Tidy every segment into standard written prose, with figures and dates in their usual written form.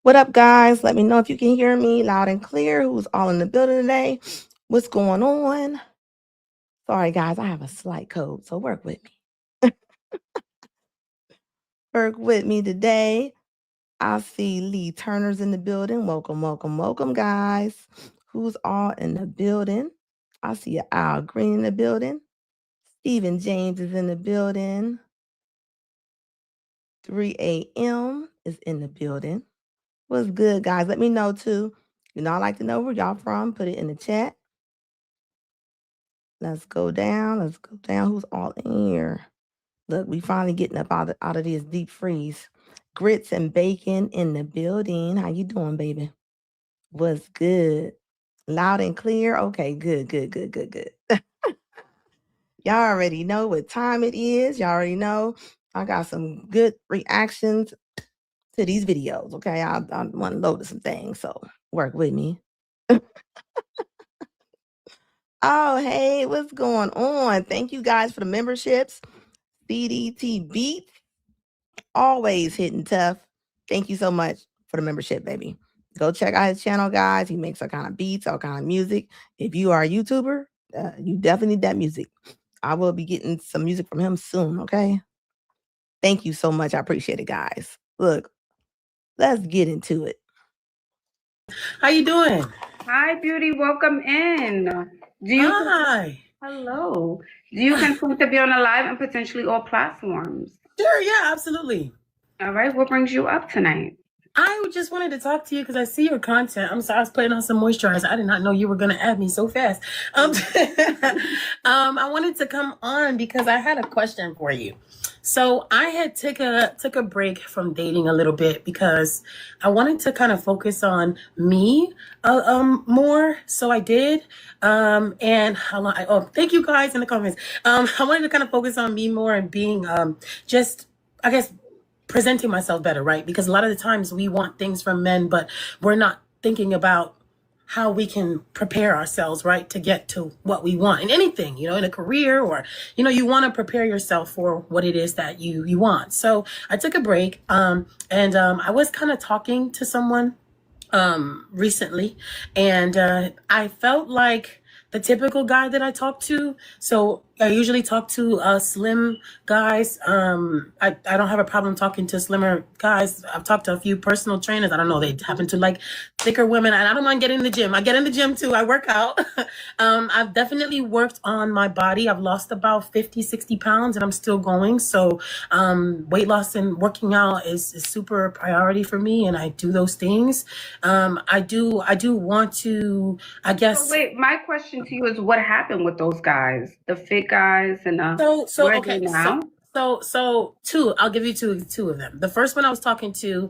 What up, guys? Let me know if you can hear me loud and clear. Who's all in the building today? What's going on? Sorry, guys, I have a slight cold, so work with me. Work with me today. I see Lee Turner's in the building. Welcome, welcome, welcome, guys. Who's all in the building? I see Al Green in the building. Stephen James is in the building. 3 a.m. is in the building. What's good, guys? Let me know, too. I like to know where y'all from. Put it in the chat. Let's go down. Let's go down. Who's all in here? Look, we finally getting up out of this deep freeze. Grits and bacon in the building. How you doing, baby? What's good? Loud and clear? Okay, good, good, good, good, good. Y'all already know what time it is. Y'all already know. I got some good reactions to these videos, okay? I want to load some things, so work with me. Oh, hey, what's going on? Thank you guys for the memberships. BDT Beats, always hitting tough. Thank you so much for the membership, baby. Go check out his channel, guys. He makes all kind of beats, all kind of music. If you are a YouTuber, you definitely need that music. I will be getting some music from him soon, okay? Thank you so much. I appreciate it, guys. Look, let's get into it. How you doing? Hi, beauty. Welcome in. Hi. Hello. Do you consent to be on a live and potentially all platforms? Sure, yeah, absolutely. All right. What brings you up tonight? I just wanted to talk to you because I see your content. I'm sorry, I was putting on some moisturizer. I did not know you were going to add me so fast. I wanted to come on because I had a question for you. So I had took a break from dating a little bit because I wanted to kind of focus on me more. So I did. And thank you guys in the comments. I wanted to kind of focus on me more and being just, I guess, presenting myself better, right? Because a lot of the times we want things from men, but we're not thinking about how we can prepare ourselves, right, to get to what we want in anything, in a career, or, you want to prepare yourself for what it is that you want. So I took a break, and I was kind of talking to someone recently, and I felt like the typical guy that I talk to. So I usually talk to slim guys. I don't have a problem talking to slimmer guys. I've talked to a few personal trainers. I don't know, they happen to like thicker women, and I don't mind getting in the gym. I get in the gym too. I work out. I've definitely worked on my body. I've lost about 50, 60 pounds, and I'm still going. So weight loss and working out is super priority for me, and I do those things. I do want to, I guess. So wait, my question to you is, what happened with those guys, the fit guys, and where are they now? So two, I'll give you two of them. The first one I was talking to,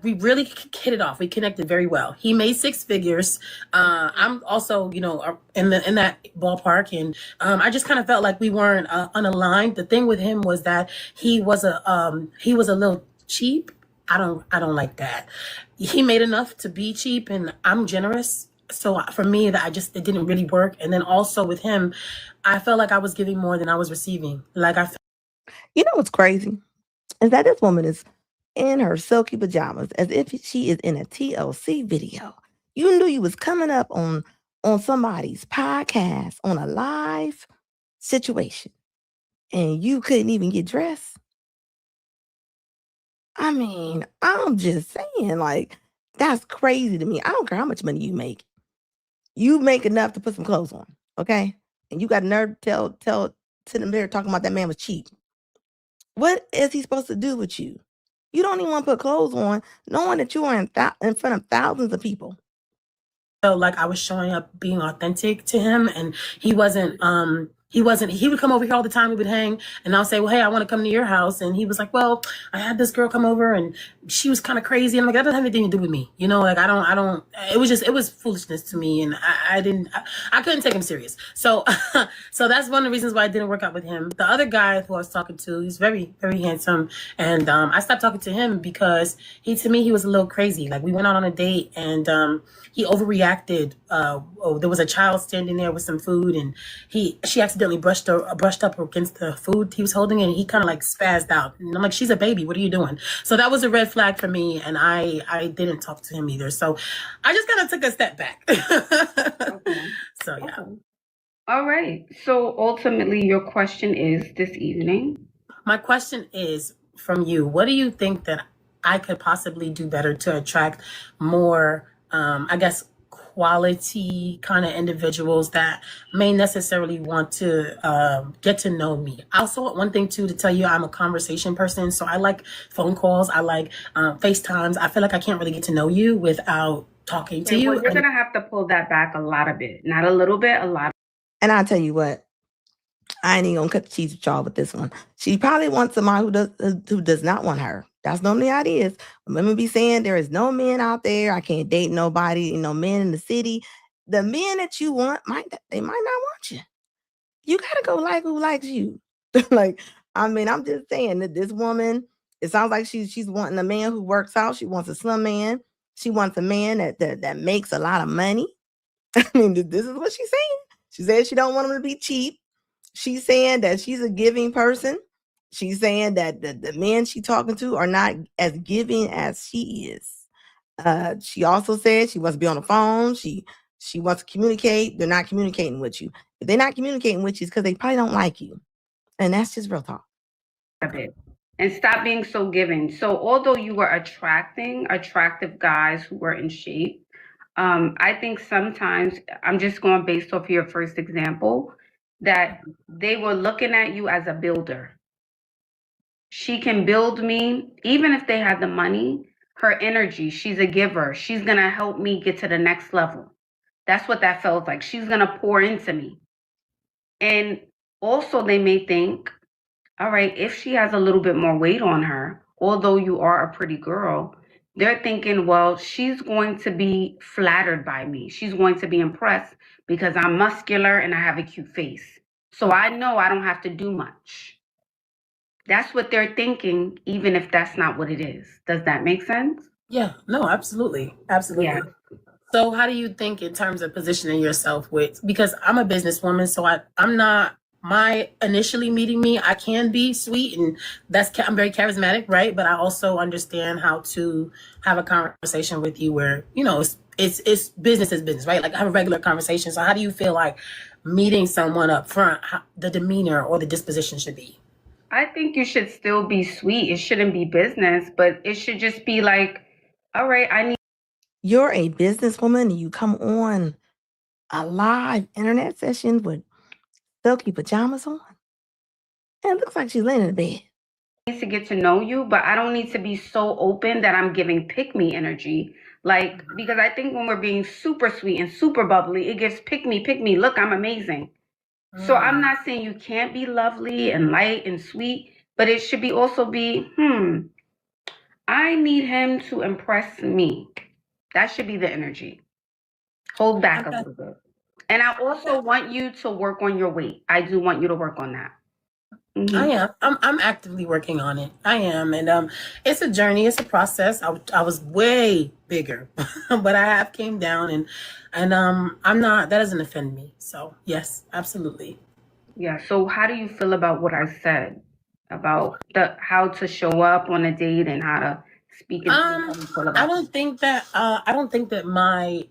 we really hit it off. We connected very well. He made 6 figures. I'm also, in that ballpark, and I just kind of felt like we weren't unaligned. The thing with him was that he was a little cheap. I don't like that. He made enough to be cheap, and I'm generous. So for me, it didn't really work. And then also with him, I felt like I was giving more than I was receiving. You know what's crazy? Is that this woman is in her silky pajamas as if she is in a TLC video. You knew you was coming up on somebody's podcast, on a live situation, and you couldn't even get dressed. I mean, I'm just saying, like, that's crazy to me. I don't care how much money you make. You make enough to put some clothes on, okay? And you got nerve to tell sitting there talking about that man was cheap. What is he supposed to do with you? You don't even want to put clothes on, knowing that you are in front of thousands of people. Felt like I was showing up, being authentic to him, and he would come over here all the time. We would hang, and I'll say, well, hey, I want to come to your house. And he was like, well, I had this girl come over and she was kind of crazy. I'm like, that doesn't have anything to do with me. Like, it was foolishness to me. And I couldn't take him serious. So, so that's one of the reasons why I didn't work out with him. The other guy who I was talking to, he's very, very handsome. And, I stopped talking to him because to me, he was a little crazy. Like, we went out on a date, and, he overreacted. There was a child standing there with some food, and she accidentally accidentally brushed up against the food he was holding, and he kind of like spazzed out. And I'm like, she's a baby. What are you doing? So that was a red flag for me, and I didn't talk to him either. So I just kind of took a step back. Okay. So yeah. Okay. All right. So ultimately, your question is this evening. My question is from you, what do you think that I could possibly do better to attract more, I guess, quality kind of individuals that may necessarily want to get to know me? Also, one thing too, to tell you, I'm a conversation person. So I like phone calls. I like FaceTimes. I feel like I can't really get to know you without talking to Okay, you. well, you're gonna have to pull that back a lot of bit, not a little bit, a lot. And I'll tell you what, I ain't even gonna cut the cheese with y'all with this one. She probably wants somebody who does not want her. That's normally how it is. Women be saying there is no men out there. I can't date nobody. Men in the city. The men that you want they might not want you. You gotta go like who likes you. Like, I mean, I'm just saying that this woman, it sounds like she's wanting a man who works out. She wants a slim man. She wants a man that makes a lot of money. I mean, this is what she's saying. She said she don't want him to be cheap. She's saying that she's a giving person. She's saying that the men she's talking to are not as giving as she is. She also said she wants to be on the phone. She wants to communicate. They're not communicating with you. If they're not communicating with you, it's because they probably don't like you. And that's just real talk. A bit. And stop being so giving. So although you were attracting attractive guys who were in shape, I think sometimes, I'm just going based off your first example, that they were looking at you as a builder. She can build me, even if they had the money, her energy, she's a giver. She's going to help me get to the next level. That's what that felt like. She's going to pour into me. And also they may think, all right, if she has a little bit more weight on her, although you are a pretty girl, they're thinking, well, she's going to be flattered by me. She's going to be impressed because I'm muscular and I have a cute face. So I know I don't have to do much. That's what they're thinking, even if that's not what it is. Does that make sense? Yeah, no, absolutely. Absolutely. Yeah. So how do you think in terms of positioning yourself because I'm a businesswoman, so I'm not, initially meeting me, I can be sweet and I'm very charismatic, right? But I also understand how to have a conversation with you where, it's business is business, right? Like I have a regular conversation. So how do you feel like meeting someone up front, how the demeanor or the disposition should be? I think you should still be sweet. It shouldn't be business, but it should just be like, all right, I need. You're a businesswoman and you come on a live internet session with silky pajamas on. And it looks like she's laying in the bed. To get to know you, but I don't need to be so open that I'm giving pick me energy. Like, because I think when we're being super sweet and super bubbly, it gives pick me, look, I'm amazing. So I'm not saying you can't be lovely and light and sweet, but it should be also be, I need him to impress me. That should be the energy. Hold back a little bit. And I also want you to work on your weight. I do want you to work on that. I am. I'm actively working on it. I am, and it's a journey. It's a process. I was way bigger, but I have came down, and I'm not. That doesn't offend me. So yes, absolutely. Yeah. So how do you feel about what I said about how to show up on a date and how to speak? I don't think that my,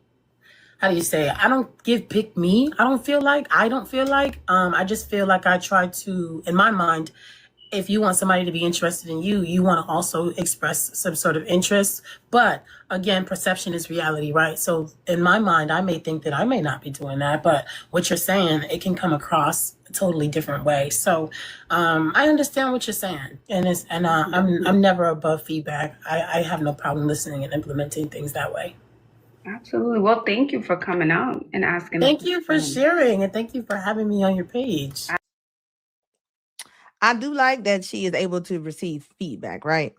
how do you say it? I don't give pick me. I don't feel like. I just feel like I try to, in my mind, if you want somebody to be interested in you, you want to also express some sort of interest. But again, perception is reality, right? So in my mind, I may think that I may not be doing that, but what you're saying, it can come across a totally different way. So I understand what you're saying, and I'm never above feedback. I have no problem listening and implementing things that way. Absolutely. Well, thank you for coming out and asking. Thank you for sharing, and thank you for having me on your page. I do like that she is able to receive feedback, right?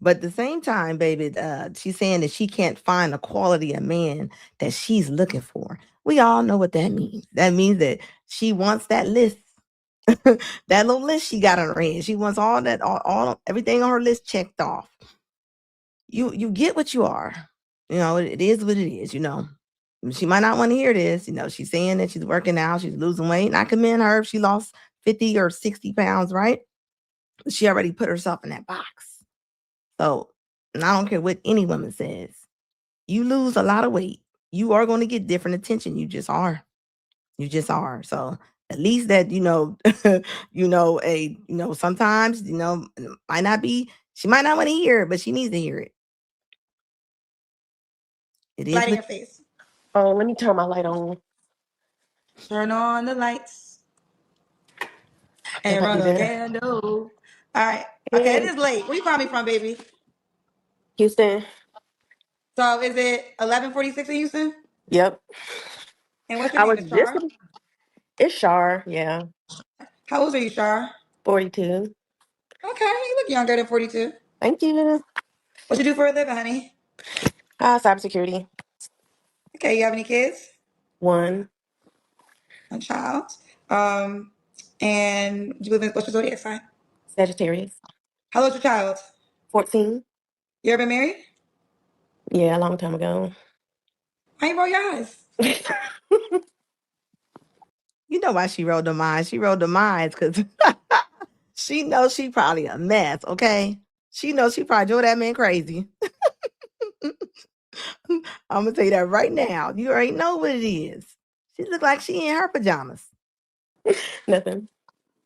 But at the same time, baby, she's saying that she can't find the quality of man that she's looking for. We all know what that means. That means that she wants that list, that little list she got on her head. She wants all that, all everything on her list checked off. You get what you are. It is what it is. She might not want to hear this. She's saying that she's working out, she's losing weight. And I commend her if she lost 50 or 60 pounds, right? She already put herself in that box. So, and I don't care what any woman says. You lose a lot of weight, you are going to get different attention. You just are. You just are. So at least that, sometimes, might not be, she might not want to hear it, but she needs to hear it. It is Light in what your face. Oh, let me turn my light on. Turn on the lights As and I run do a that. candle. All right. Okay, it And is late. Where you calling me from, baby? Houston. So is it 11:46 in Houston? Yep. And what's your I name? was Is just, Char? it's Shar. Yeah. How old are you, Char? 42. Okay, you look younger than 42. Thank you. What you do for a living, honey? Cybersecurity. Okay, you have any kids? One. A child. Um, and you live in what's your zodiac sign? Sagittarius. How old's your child? 14. You ever been married? Yeah, a long time ago. Why you roll your eyes? you know why she rolled them eyes. She rolled them eyes because she knows she probably a mess, okay? She knows she probably drove that man crazy. I'm gonna tell you that right now. You already know what it is. She look like she in her pajamas. Nothing.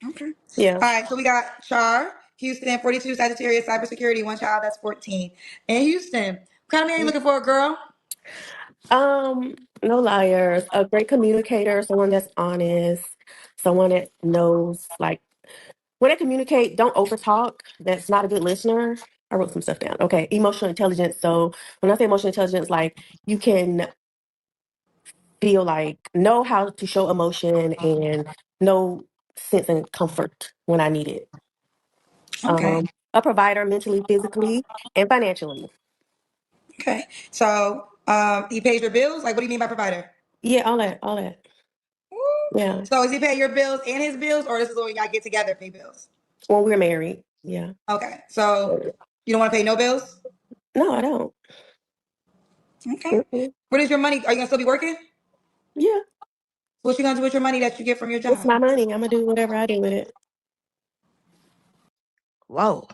Okay. Yeah. All right, so we got Char, Houston, 42, Sagittarius, cybersecurity, one child, that's 14. In Houston, what kind of man you looking for, girl? No liars. A great communicator, someone that's honest, someone that knows, like, when they communicate, don't overtalk. That's not a good listener. I wrote some stuff down. Okay, emotional intelligence. So when I say emotional intelligence, like you can feel like know how to show emotion and know sense and comfort when I need it. Okay. A provider mentally, physically, and financially. Okay. So, he pays your bills? Like, what do you mean by provider? Yeah, all that. Woo. Yeah. So, is he paying your bills and his bills, or this is when you gotta get together and pay bills? When we're married. Yeah. Okay. So, you don't want to pay no bills? No, I don't. Okay. Mm-mm. What is your money? Are you gonna still be working? Yeah, What you gonna do with your money that you get from your it's job? my money. I'm gonna do whatever I do with it. Whoa.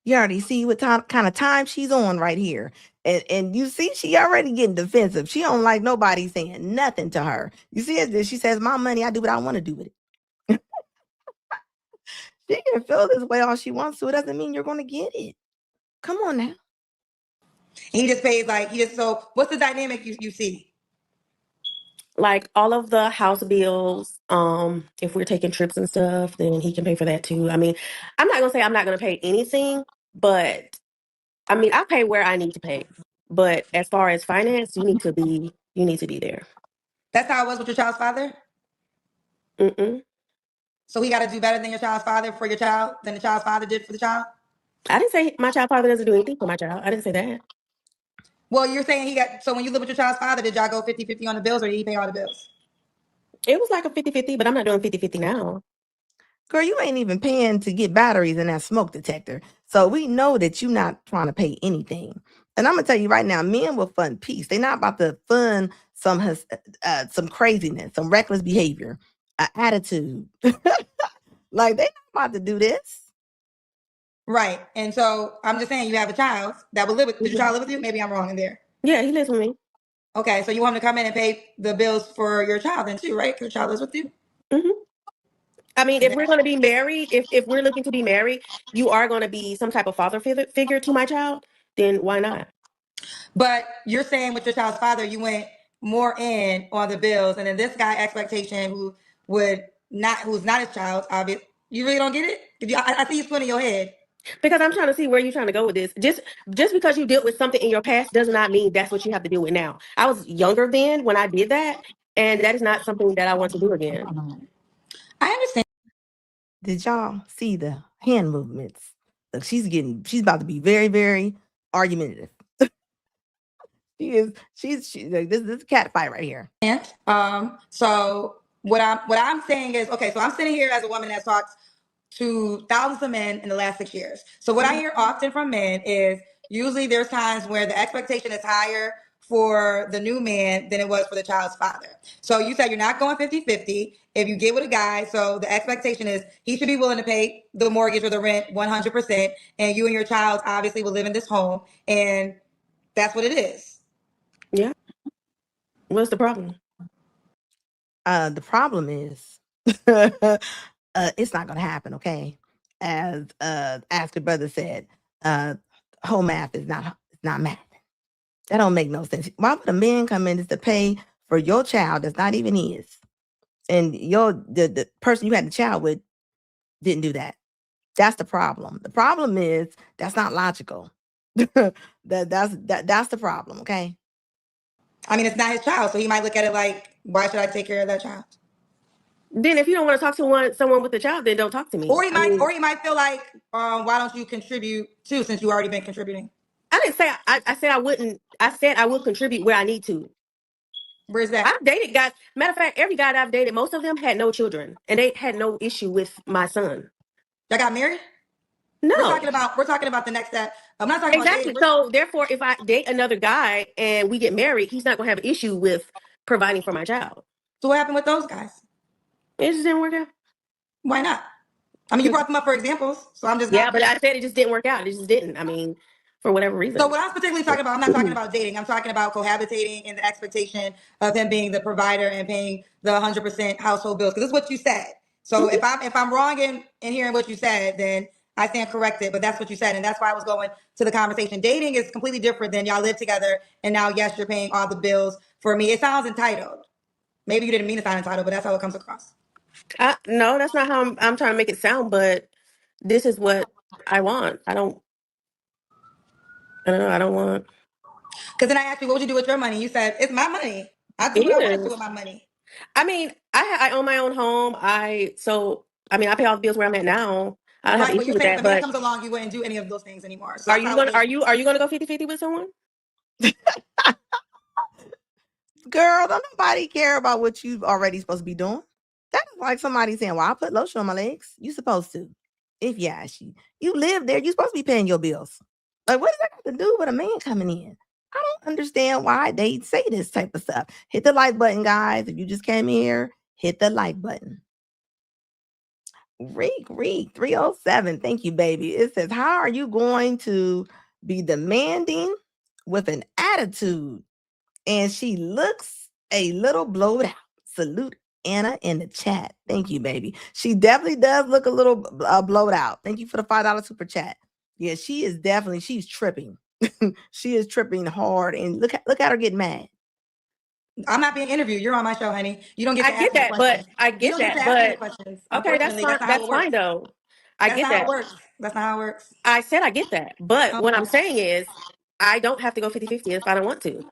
You already see what kind of time she's on right here. And you see, she already getting defensive. She don't like nobody saying nothing to her. You see it? She says, my money, I do what I want to do with it. She can feel this way all she wants to. It doesn't mean you're going to get it. Come on now. And he just pays like he just so. What's the dynamic you see? Like all of the house bills, if we're taking trips and stuff, then he can pay for that too. I mean, I'm not gonna say I'm not gonna pay anything, but I mean, I pay where I need to pay. But as far as finance, you need to be there. That's how it was with your child's father. Mm-mm. So he got to do better than your child's father for your child than the child's father did for the child. I didn't say my child father doesn't do anything for my child. I didn't say that. Well, you're saying he got. So when you live with your child's father, did y'all go 50-50 on the bills, or did he pay all the bills? It was like a 50-50, but I'm not doing 50-50 now. Girl, you ain't even paying to get batteries in that smoke detector. So we know that you're not trying to pay anything. And I'm going to tell you right now, men will fund peace. They're not about to fund some craziness, some reckless behavior, attitude. Like, they're not about to do this. Right. And so I'm just saying, you have a child that will live with. Did your child live with you? Maybe I'm wrong in there. Yeah, he lives with me. Okay, so you want him to come in and pay the bills for your child then too, right? Because your child lives with you. Hmm. I mean, if we're going to be married, if we're looking to be married, you are going to be some type of father figure to my child, then why not? But you're saying with your child's father, you went more in on the bills, and then this guy expectation who's not his child, obvious. You really don't get it? I see you spinning your head. Because I'm trying to see where you're trying to go with this. Just because you dealt with something in your past does not mean that's what you have to deal with now. I was younger then when I did that, and that is not something that I want to do again. I understand. Did y'all see the hand movements? Look, she's about to be very, very argumentative. She's like, this is a cat fight right here. So what I'm saying is, okay, so I'm sitting here as a woman that talks to thousands of men in the last 6 years. So what I hear often from men is usually there's times where the expectation is higher for the new man than it was for the child's father. So you said you're not going 50-50 if you get with a guy. So the expectation is he should be willing to pay the mortgage or the rent 100%. And you and your child obviously will live in this home. And that's what it is. Yeah. What's the problem? The problem is, it's not gonna happen. Okay, as the brother said, uh, whole math is not math. That don't make no sense. Why would a man come in just to pay for your child that's not even his, and the person you had the child with didn't do that? That's the problem. The problem is that's not logical. That's the problem. Okay. I mean, it's not his child. So he might look at it like, why should I take care of that child? Then if you don't want to talk to someone with a child, then don't talk to me. Or he might feel like, why don't you contribute too, since you already been contributing? I didn't say I said I wouldn't. I said I will contribute where I need to. Where's that? I've dated guys. Matter of fact, every guy that I've dated, most of them had no children, and they had no issue with my son. Y'all got married? No, We're talking about the next step. I'm not talking about dating. exactly. So therefore, if I date another guy and we get married, he's not gonna have an issue with providing for my child. So what happened with those guys? It just didn't work out. Why not? I mean, you brought them up for examples, so I'm just Yeah, not. but I said it just didn't work out. It just didn't. I mean, for whatever reason. So what I'm particularly talking about, I'm not talking about dating. I'm talking about cohabitating and the expectation of him being the provider and paying the 100% household bills. Because this is what you said. So if I'm wrong in hearing what you said, then I stand corrected. But that's what you said, and that's why I was going to the conversation. Dating is completely different than y'all live together, and now yes, you're paying all the bills for me. It sounds entitled. Maybe you didn't mean to sound entitled, but that's how it comes across. No, that's not how I'm trying to make it sound, but this is what I want. I don't know. I don't want. Because then I asked you, what would you do with your money? You said, it's my money. I do It what I want to is. with my money. I mean, I own my own home. I mean, I pay all the bills where I'm at now. I don't have Right. an But issue you're with saying if that. a man But comes along, you wouldn't do any of those things anymore. So are that's you how it gonna is. are you gonna go 50-50 with someone? Girl, don't nobody care about what you already supposed to be doing. That's like somebody saying, "Well, I put lotion on my legs." You supposed to. If you ask you live there. You supposed to be paying your bills. Like, what does that got to do with a man coming in? I don't understand why they say this type of stuff. Hit the like button, guys. If you just came here, hit the like button. Reek 307. Thank you, baby. It says, how are you going to be demanding with an attitude? And she looks a little blowed out. Salute Anna in the chat. Thank you, baby. She definitely does look a little blowed out. Thank you for the $5 super chat. Yeah, she's tripping. She is tripping hard. And look at her getting mad. I'm not being interviewed. You're on my show, honey. You don't get I to ask get me the that, but questions. I You get don't get to that, ask me the but questions. okay, that's Unfortunately, fine. that's not how That's it works. fine though. I That's get not how it that. works. That's not how it works. I said I get that. But what Okay. I'm saying is I don't have to go 50-50 if I don't want to.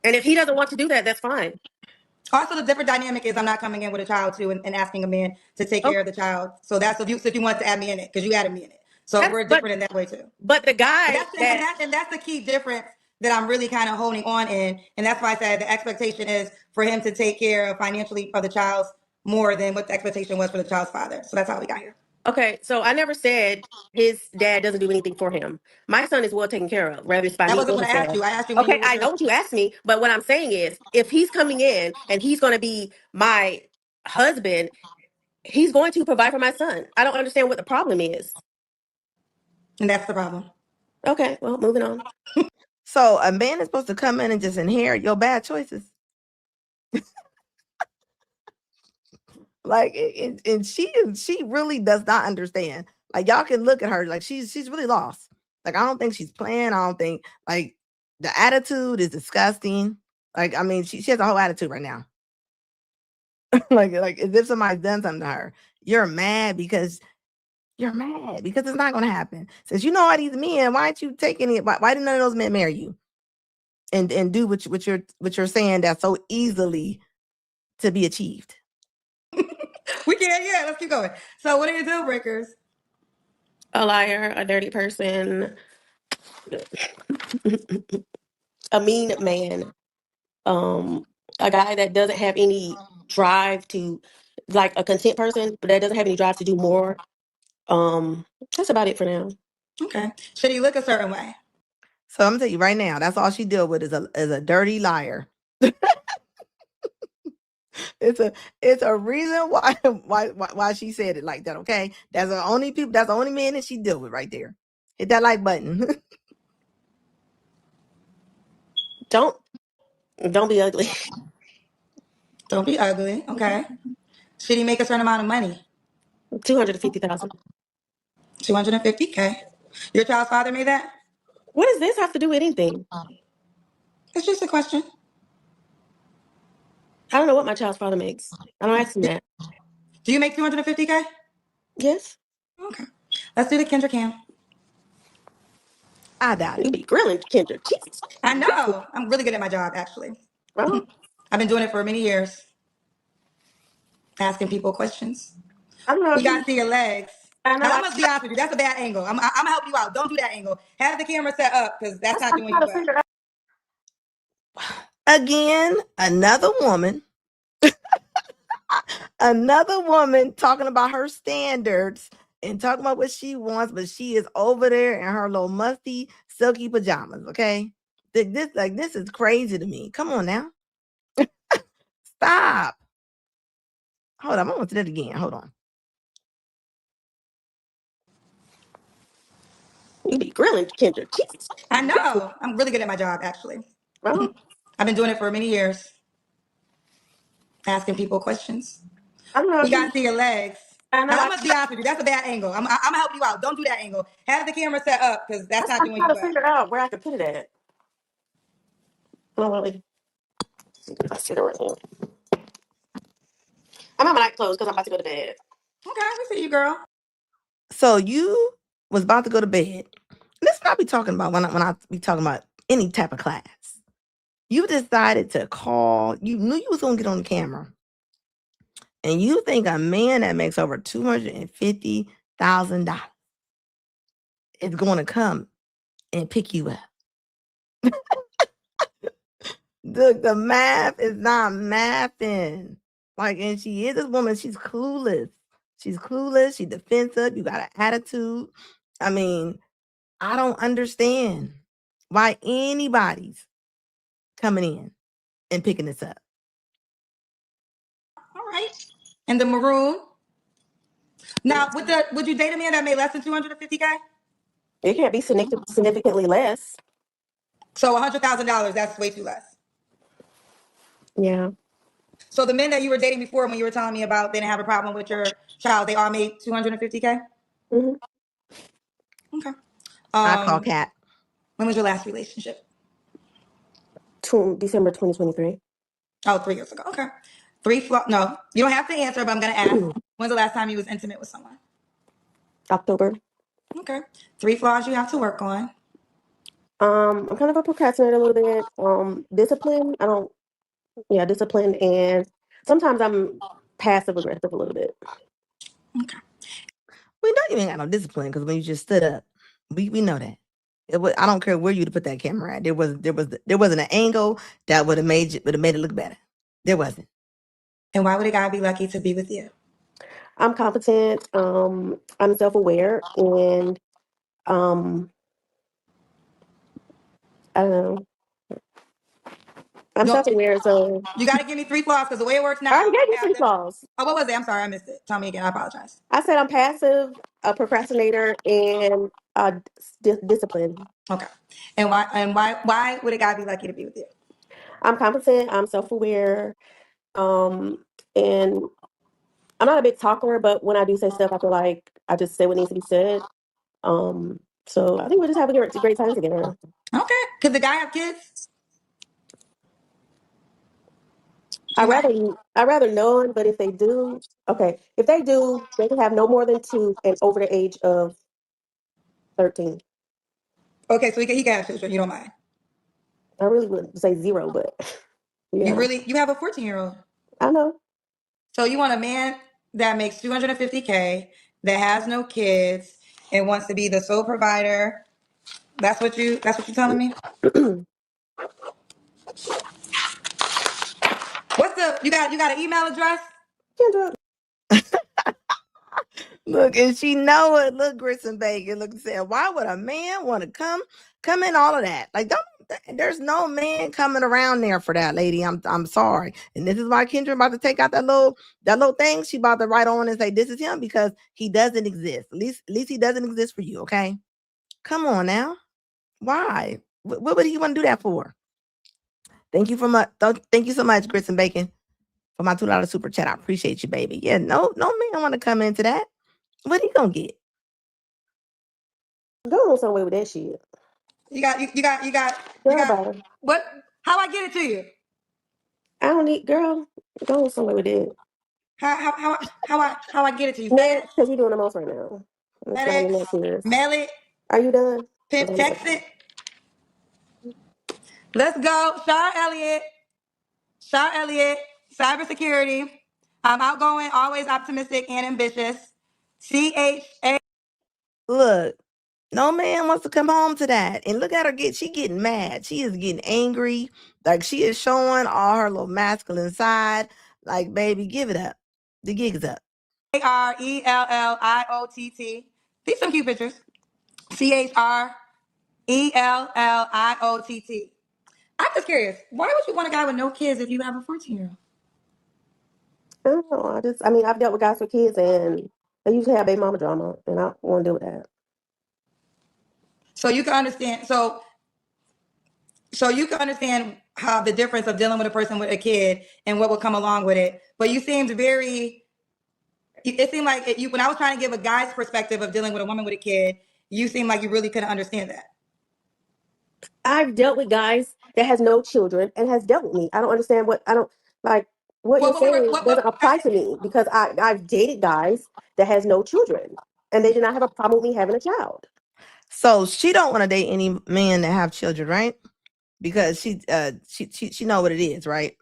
And if he doesn't want to do that, that's fine. Also, the different dynamic is I'm not coming in with a child too and asking a man to take care Okay. of the child. So that's if you want to add me in it because you added me in it. So That's we're different in that way too. but the But guy that's that and that's the key difference that I'm really kind of honing on in, and that's why I said the expectation is for him to take care of financially of the child's more than what the expectation was for the child's father. So that's how we got here. okay, so I never said his dad doesn't do anything for him. My son is well taken care of, whether it's by That me wasn't or what his I asked dad. you. I asked you when Okay, you I your know what you asked me, but what I'm saying is if he's coming in and he's going to be my husband, he's going to provide for my son. I don't understand what the problem is. and that's the problem. Okay, well, moving on. So a man is supposed to come in and just inherit your bad choices. Like, and she really does not understand. Like, y'all can look at her like she's really lost. Like, I don't think she's playing. I don't think, like, the attitude is disgusting. Like, I mean, she has a whole attitude right now. like as if somebody's done something to her. You're mad because it's not gonna happen. Since you know all these men, why aren't you taking it? Why didn't none of those men marry you? And do what you're saying that's so easily to be achieved. We can't. Yeah, let's keep going. So, what are your deal breakers? A liar, a dirty person, a mean man, a guy that doesn't have any drive to, like a content person, but that doesn't have any drive to do more. That's about it for now. Okay. Should he look a certain way? So I'm gonna tell you right now, that's all she deal with is a dirty liar. It's a reason why why she said it like that. Okay, that's the only people. That's the only man that she deal with right there. Hit that like button. Don't be ugly. Don't be ugly. Okay. Should he make a certain amount of money? 250,000. 250K. Your child's father made that? What does this have to do with anything? It's just a question. I don't know what my child's father makes. I don't ask him that. Do you make 250K? Yes. Okay. Let's do the Kendra Cam. I doubt You it. be grilling, Kendra. Jesus. I know. I'm really good at my job, actually. Well, I've been doing it for many years, asking people questions. I don't know We if got you. to see your legs. I Now, know. I'm going to be honest with you. That's a bad angle. I'm going to help you out. Don't do that angle. Have the camera set up because that's not I'm doing trying you to well. figure out. Again, another woman. Another woman talking about her standards and talking about what she wants, but she is over there in her little musty, silky pajamas. Okay, this is crazy to me. Come on now, stop. Hold on, I'm gonna do that again. Hold on. You be grilling, Kendra. Jesus. I know. I'm really good at my job, actually. Well, I've been doing it for many years, asking people questions. I don't know We if got you. to see your legs. I know. Now, I'm going to be honest with you. That's a bad angle. I'm going to help you out. Don't do that angle. Have the camera set up because that's not I'm doing trying you to well. figure out where I could put it at. Well, I sit right here. I'm on my night clothes because I'm about to go to bed. Okay, we see you, girl. So you was about to go to bed. This is what I be talking about when I be talking about any type of class. You decided to call. You knew you was gonna get on the camera, and you think a man that makes over $250,000 is going to come and pick you up. The math is not mathing. Like, and she is this woman. She's clueless. She's clueless. She defensive. You got an attitude. I mean, I don't understand why anybody's coming in and picking this up. All right. And the maroon. Now, would you date a man that made less than 250K? It can't be significantly less. So $100,000, that's way too less. Yeah. So the men that you were dating before, when you were telling me about they didn't have a problem with your child, they all made 250K? Mm-hmm. Okay. I call Cat. When was your last relationship? December 2023. Oh, 3 years ago. Okay. No, you don't have to answer, but I'm gonna ask. When's the last time you was intimate with someone? October. Okay. 3 flaws you have to work on. I'm kind of a procrastinator a little bit. Discipline. I don't. Yeah, discipline, and sometimes I'm passive aggressive a little bit. Okay. We know you ain't got no discipline because when you just stood up, we know that. I don't care where you to put that camera at. There wasn't an angle that would have made it look better. There wasn't. And why would a guy be lucky to be with you? I'm competent. I'm self-aware, and I don't know. I'm No, self-aware, so you got to give me 3 flaws because the way it works I now, already gave you half three them. flaws. Oh, what was it? I'm sorry, I missed it. Tell me again. I apologize. I said I'm passive, a procrastinator, and discipline. Okay. And why would a guy be lucky to be with you? I'm competent. I'm self-aware, and I'm not a big talker, but when I do say stuff, I feel like I just say what needs to be said. So I think we'll just have a great time together. Okay. Could the guy have kids? Do I you mind? rather none, but if they do, okay. If they do, they can have no more than two and over the age of 13. Okay, so he can have children. You don't mind. I really would say zero, but yeah, You have a 14-year-old. I know. So you want a man that makes 250K, that has no kids, and wants to be the sole provider. That's what you're telling me? You got an email address? Kendra, Look, and she know it. Look, grits and bacon. Look, said, why would a man want to come in all of that? Like, don't. There's no man coming around there for that, lady. I'm sorry. And this is why Kendra about to take out that little thing. She about to write on and say this is him because he doesn't exist. At least he doesn't exist for you. Okay, come on now. Why? What would he want to do that for? Thank you for much. Thank you so much, grits and bacon, for my $2 super chat. I appreciate you, baby. Yeah, no man want to come into that. What he gonna get? Go on somewhere with that shit. You Girl, got bye. what? How I get it to you? I don't need, girl, go on somewhere with it. How I get it to you? Next, because you're doing the most right now. It's not even that FedEx, serious. mail it, Are you done? text it. Let's go, Shar Elliott, cybersecurity. I'm outgoing, always optimistic and ambitious. CHA. Look, no man wants to come home to that. And look at her she getting mad. She is getting angry. Like she is showing all her little masculine side. Like, baby, give it up. The gig is up. CHRELLIOTT. These some cute pictures. CHRELLIOTT. I'm just curious. Why would you want a guy with no kids if you have a 14-year-old? I don't know. I mean, I've dealt with guys with kids and they usually have baby mama drama, and I don't want to deal with that. So you can understand. So you can understand how the difference of dealing with a person with a kid and what would come along with it. But you seemed very. It seemed like when I was trying to give a guy's perspective of dealing with a woman with a kid, you seemed like you really couldn't understand that. I've dealt with guys that has no children and has dealt with me. I don't understand what I don't like. What you're saying doesn't apply to me because I've dated guys that has no children and they did not have a problem with me having a child. So she don't want to date any men that have children, right? Because she know what it is, right?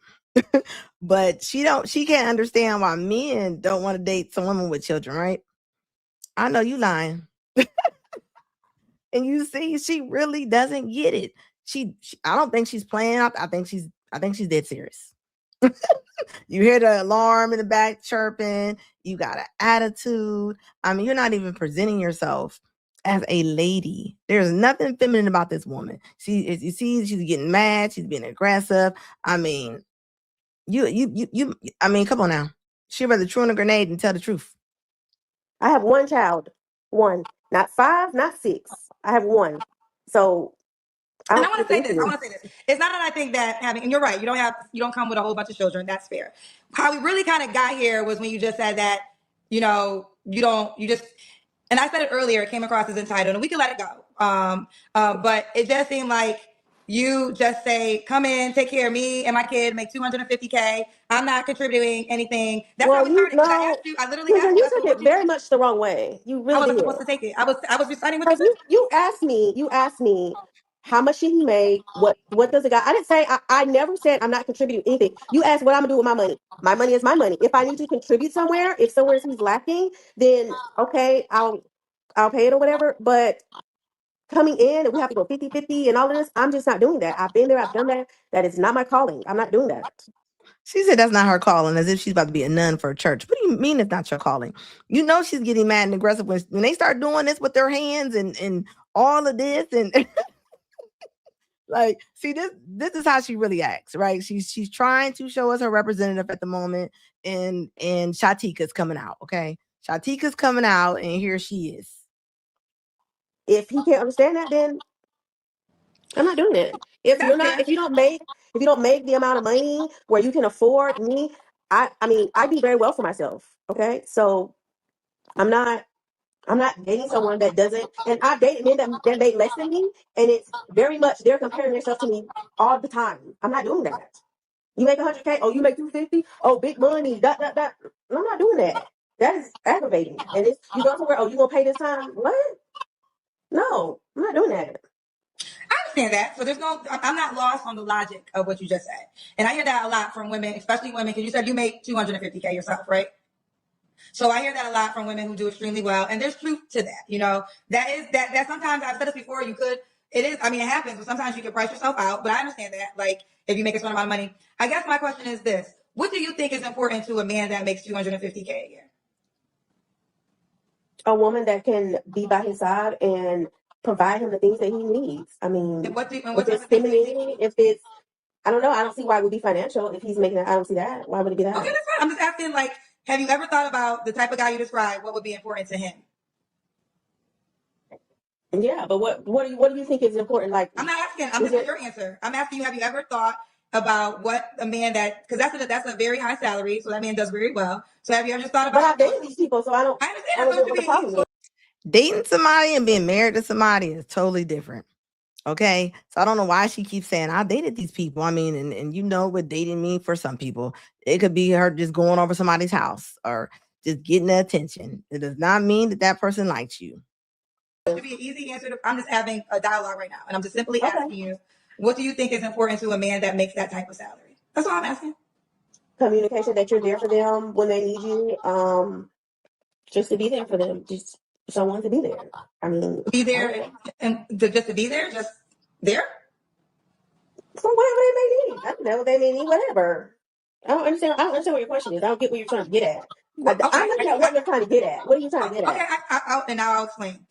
But she can't understand why men don't want to date some women with children, right? I know you lying. And you see, she really doesn't get it. I don't think she's playing. I think she's dead serious. You hear the alarm in the back chirping. You got an attitude. I mean, you're not even presenting yourself as a lady. There's nothing feminine about this woman. You see, she's getting mad. She's being aggressive. I mean, I mean, come on now. She'd rather chew on a grenade and tell the truth. I have one child, one, not 5, not 6. I have one. So I And I don't want get to the say this. issue. It's not that I think that and you're right. You don't come with a whole bunch of children. That's fair. How we really kind of got here was when you just said that, you just, and I said it earlier. It came across as entitled, and we can let it go. But it just seemed like you just say, "Come in, take care of me and my kid, make 250K. I'm not contributing anything." That's how Well, we you started. Because I know, asked you, I literally Kendra, asked you. you I said, took "What it you very think?" much the wrong way. You How really was I did. supposed to take it? I was reciting what you Because said. you asked me how much should he make? What does a guy? I didn't say I never said I'm not contributing anything. You asked what I'm gonna do with my money. My money is my money. If I need to contribute somewhere, if somewhere he's lacking, then okay, I'll pay it or whatever. But coming in and we have to go 50-50 and all of this, I'm just not doing that. I've been there, I've done that. That is not my calling. I'm not doing that. She said that's not her calling, as if she's about to be a nun for a church. What do you mean it's not your calling? You know she's getting mad and aggressive when they start doing this with their hands and all of this and like, see, this is how she really acts, right? She's trying to show us her representative at the moment, and Shatika's coming out, okay? Shatika's coming out, and here she is. If he can't understand that, then I'm not doing it. That's fair. If you don't make the amount of money where you can afford me, I mean, I do very well for myself. Okay. So I'm not dating someone that doesn't, and I've dated men that make less than me, and it's very much they're comparing themselves to me all the time. I'm not doing that. You make 100K, oh, you make 250, oh, big money, dot dot dot. I'm not doing that. That is aggravating. And it's you go somewhere, oh, you gonna pay this time? What? No, I'm not doing that. I understand that. So I'm not lost on the logic of what you just said. And I hear that a lot from women, especially women, because you said you make 250K yourself, right? So I hear that a lot from women who do extremely well. And there's truth to that. That sometimes I've said this before, it happens, but sometimes you can price yourself out. But I understand that. Like if you make a certain amount of money. I guess my question is this. What do you think is important to a man that makes 250K a year? a woman that can be by his side and provide him the things that he needs. I mean, And what if type it's of things that you femininity, if it's, I don't know. I don't see why it would be financial if he's making that. I don't see that. Why would it be that? Okay, that's fine. I'm just asking, like, have you ever thought about the type of guy you described? What would be important to him? Yeah, but what do you think is important? Like, I'm not asking. I'm just your answer. I'm asking you. Have you ever thought about what a man that, because that's a very high salary, so that man does very well. So have you ever just thought about? But I've dated these people, so I don't. I understand. I don't get what the problem is. Dating somebody and being married to somebody is totally different. Okay. So I don't know why she keeps saying I dated these people. I mean, and you know what dating means for some people. It could be her just going over somebody's house or just getting the attention. It does not mean that that person likes you. It should be an easy answer. I'm just having a dialogue right now, and I'm just simply asking you, what do you think is important to a man that makes that type of salary? That's all I'm asking. Communication, that you're there for them when they need you. Just to be there for them, just someone to be there. I mean, Be there and just to be there, just there. for whatever they may need. I don't know. They may need whatever. I don't understand. I don't understand what your question is. I don't get what you're trying to get at. I'm looking at what you're trying to get at. What are you trying to get at? Okay, and now I'll explain.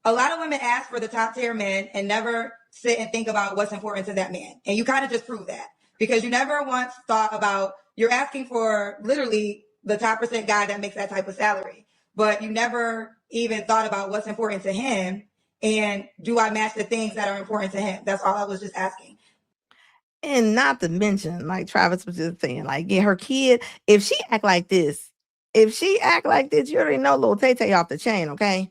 A lot of women ask for the top tier men and never sit and think about what's important to that man. And you kind of just prove that because you never once thought about, you're asking for literally the top percent guy that makes that type of salary, but you never even thought about what's important to him. And do I match the things that are important to him? That's all I was just asking. And not to mention, like Travis was just saying, like, yeah, her kid, if she act like this, you already know little Tay Tay off the chain, okay?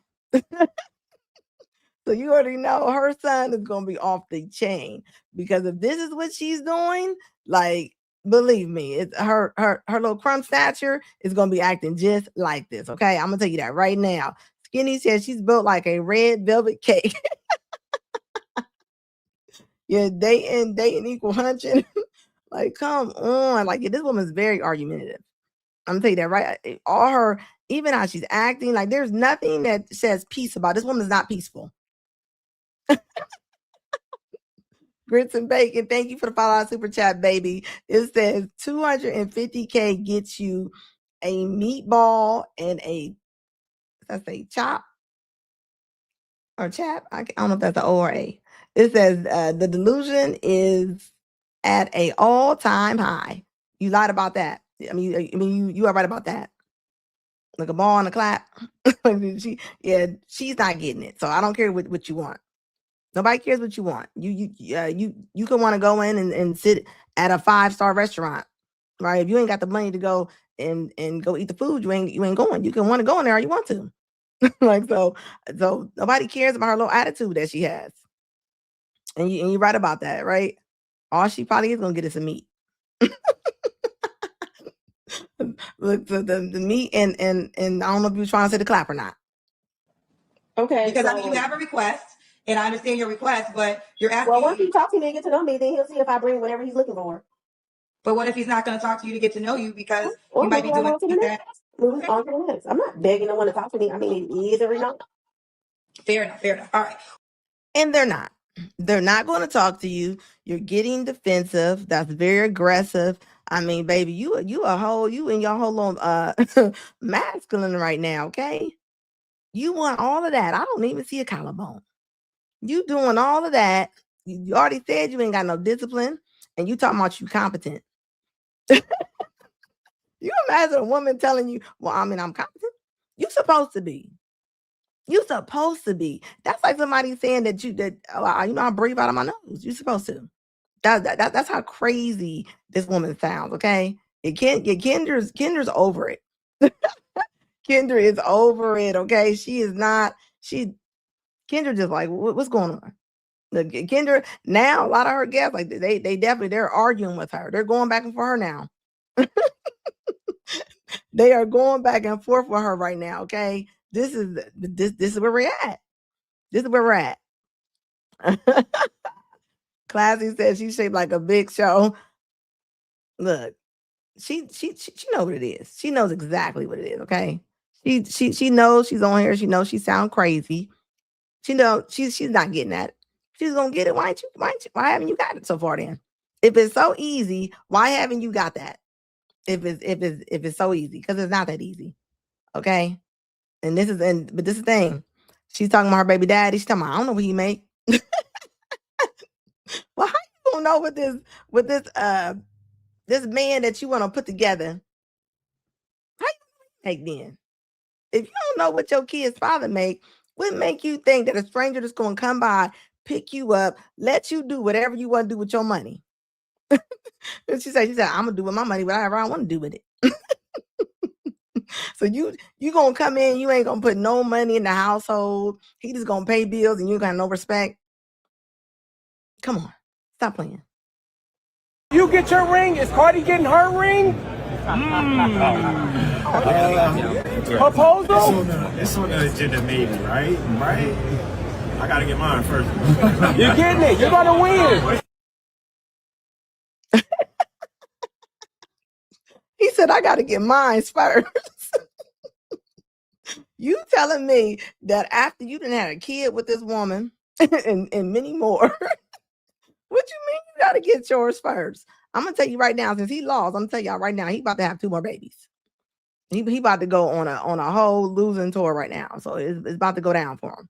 So you already know her son is gonna be off the chain because if this is what she's doing, like, believe me, it's her little crumb stature is gonna be acting just like this. Okay, I'm gonna tell you that right now. Skinny says she's built like a red velvet cake. Yeah, dating equal hunching. Like, come on, like this woman's very argumentative. I'm gonna tell you that right. All her, even how she's acting, like there's nothing that says peace about this woman's not peaceful. Grits and bacon. Thank you for the $5 super chat, baby. It says 250K gets you a meatball and a, let's say chop or chap. I don't know if that's an O or A. It says the delusion is at a all-time high. You lied about that. You are right about that. Like a ball and a clap. She's not getting it. So I don't care what you want. Nobody cares what you want. You can want to go in and sit at a 5-star restaurant, right? If you ain't got the money to go and go eat the food, you ain't going. You can want to go in there all you want to. Like so nobody cares about her little attitude that she has. And you're right about that, right? All she probably is gonna get is some meat. Look, the meat and I don't know if you're trying to say the clap or not. Okay, because I mean you have a request. And I understand your request, but you're asking. Well, once he talks to me and get to know me, then he'll see if I bring whatever he's looking for. But what if he's not going to talk to you to get to know you because you might be doing on to the next. Moving on to the next. I'm not begging no one to talk to me. I mean, either or not. Fair enough. All right. And they're not. They're not going to talk to you. You're getting defensive. That's very aggressive. I mean, baby, you in your whole masculine right now, okay? You want all of that. I don't even see a collarbone. You doing all of that. You already said you ain't got no discipline, and you talking about you competent. You imagine a woman telling you, well, I mean, I'm competent. You supposed to be. You supposed to be. That's like somebody saying I breathe out of my nose. You supposed to. That's how crazy this woman sounds, okay? Kendra's over it. Kendra is over it, okay? Kendra just like, what's going on? Kendra, now a lot of her guests, like they're arguing with her. They're going back and forth her now. They are going back and forth with her right now, okay? This is where we're at. This is where we're at. Classy says she's shaped like a big show. Look, she knows what it is. She knows exactly what it is, okay? She knows she's on here. She knows she sounds crazy. She knows she's not getting that. She's gonna get it. Why haven't you got it so far then? If it's so easy, why haven't you got that? If it's so easy, because it's not that easy. Okay. And this is but this is the thing. She's talking about her baby daddy. She's talking about, I don't know what he make. Well, how you gonna know with this man that you want to put together? How you make then? If you don't know what your kid's father make, what make you think that a stranger that's gonna come by, pick you up, let you do whatever you want to do with your money? And she said, I'm gonna do with my money whatever I want to do with it. So you gonna come in, you ain't gonna put no money in the household. He just gonna pay bills and you got no respect. Come on, stop playing. You get your ring? Is Cardi getting her ring? Proposal? It's on the agenda, maybe, right? Right? I gotta get mine first. You're getting it. You're gonna win. He said, I gotta get mine first. You telling me that after you done had a kid with this woman and many more, what you mean you gotta get yours first? I'm gonna tell you right now, since he lost, I'm gonna tell y'all right now, he about to have 2 more babies. He about to go on a whole losing tour right now. So it's about to go down for him.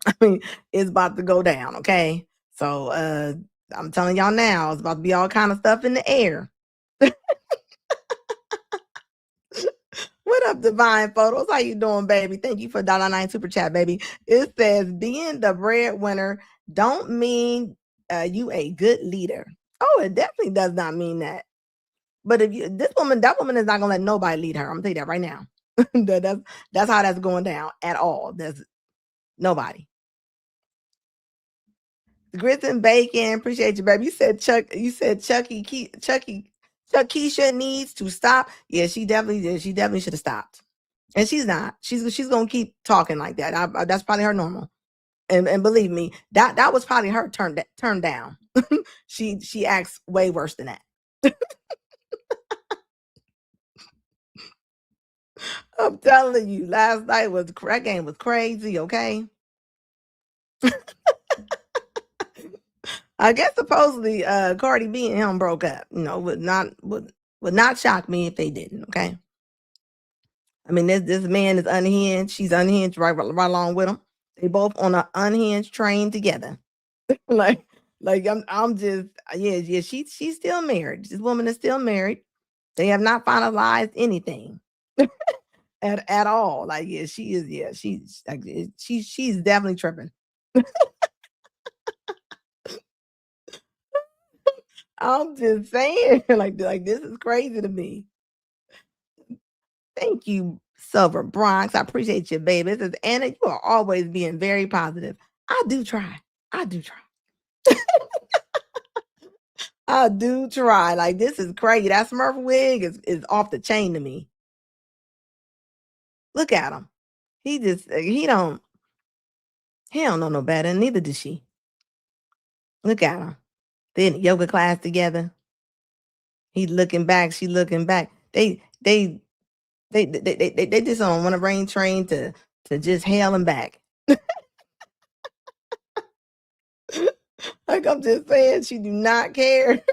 I mean, it's about to go down, okay? So I'm telling y'all now, it's about to be all kind of stuff in the air. What up, Divine Photos? How you doing, baby? Thank you for $9 super chat, baby. It says being the breadwinner don't mean you a good leader. Oh, it definitely does not mean that. But if you that woman is not gonna let nobody lead her. I'm gonna tell you that right now. That's how that's going down at all. There's nobody. Grits and bacon. Appreciate you, baby. You said Keisha needs to stop. Yeah, she definitely should have stopped. And she's not. She's gonna keep talking like that. That's probably her normal. And believe me, that was probably her turned down. She acts way worse than that. I'm telling you, last night that game was crazy. Okay. I guess supposedly Cardi B and him broke up. Would not shock me if they didn't. Okay. I mean, this man is unhinged. She's unhinged right along with him. They both on an unhinged train together. like I'm just she's still married. This woman is still married. They have not finalized anything at all. Like she is she's definitely tripping. I'm just saying, like this is crazy to me. Thank you, Silver Bronx. I appreciate you, baby. It says, Anna, you are always being very positive. I do try. I do try. Like, this is crazy. That Smurf wig is off the chain to me. Look at him. He don't know no better, and neither does she. Look at him. They in yoga class together. He looking back, she looking back. They just on one rain train to just hail him back. Like I'm just saying, she do not care.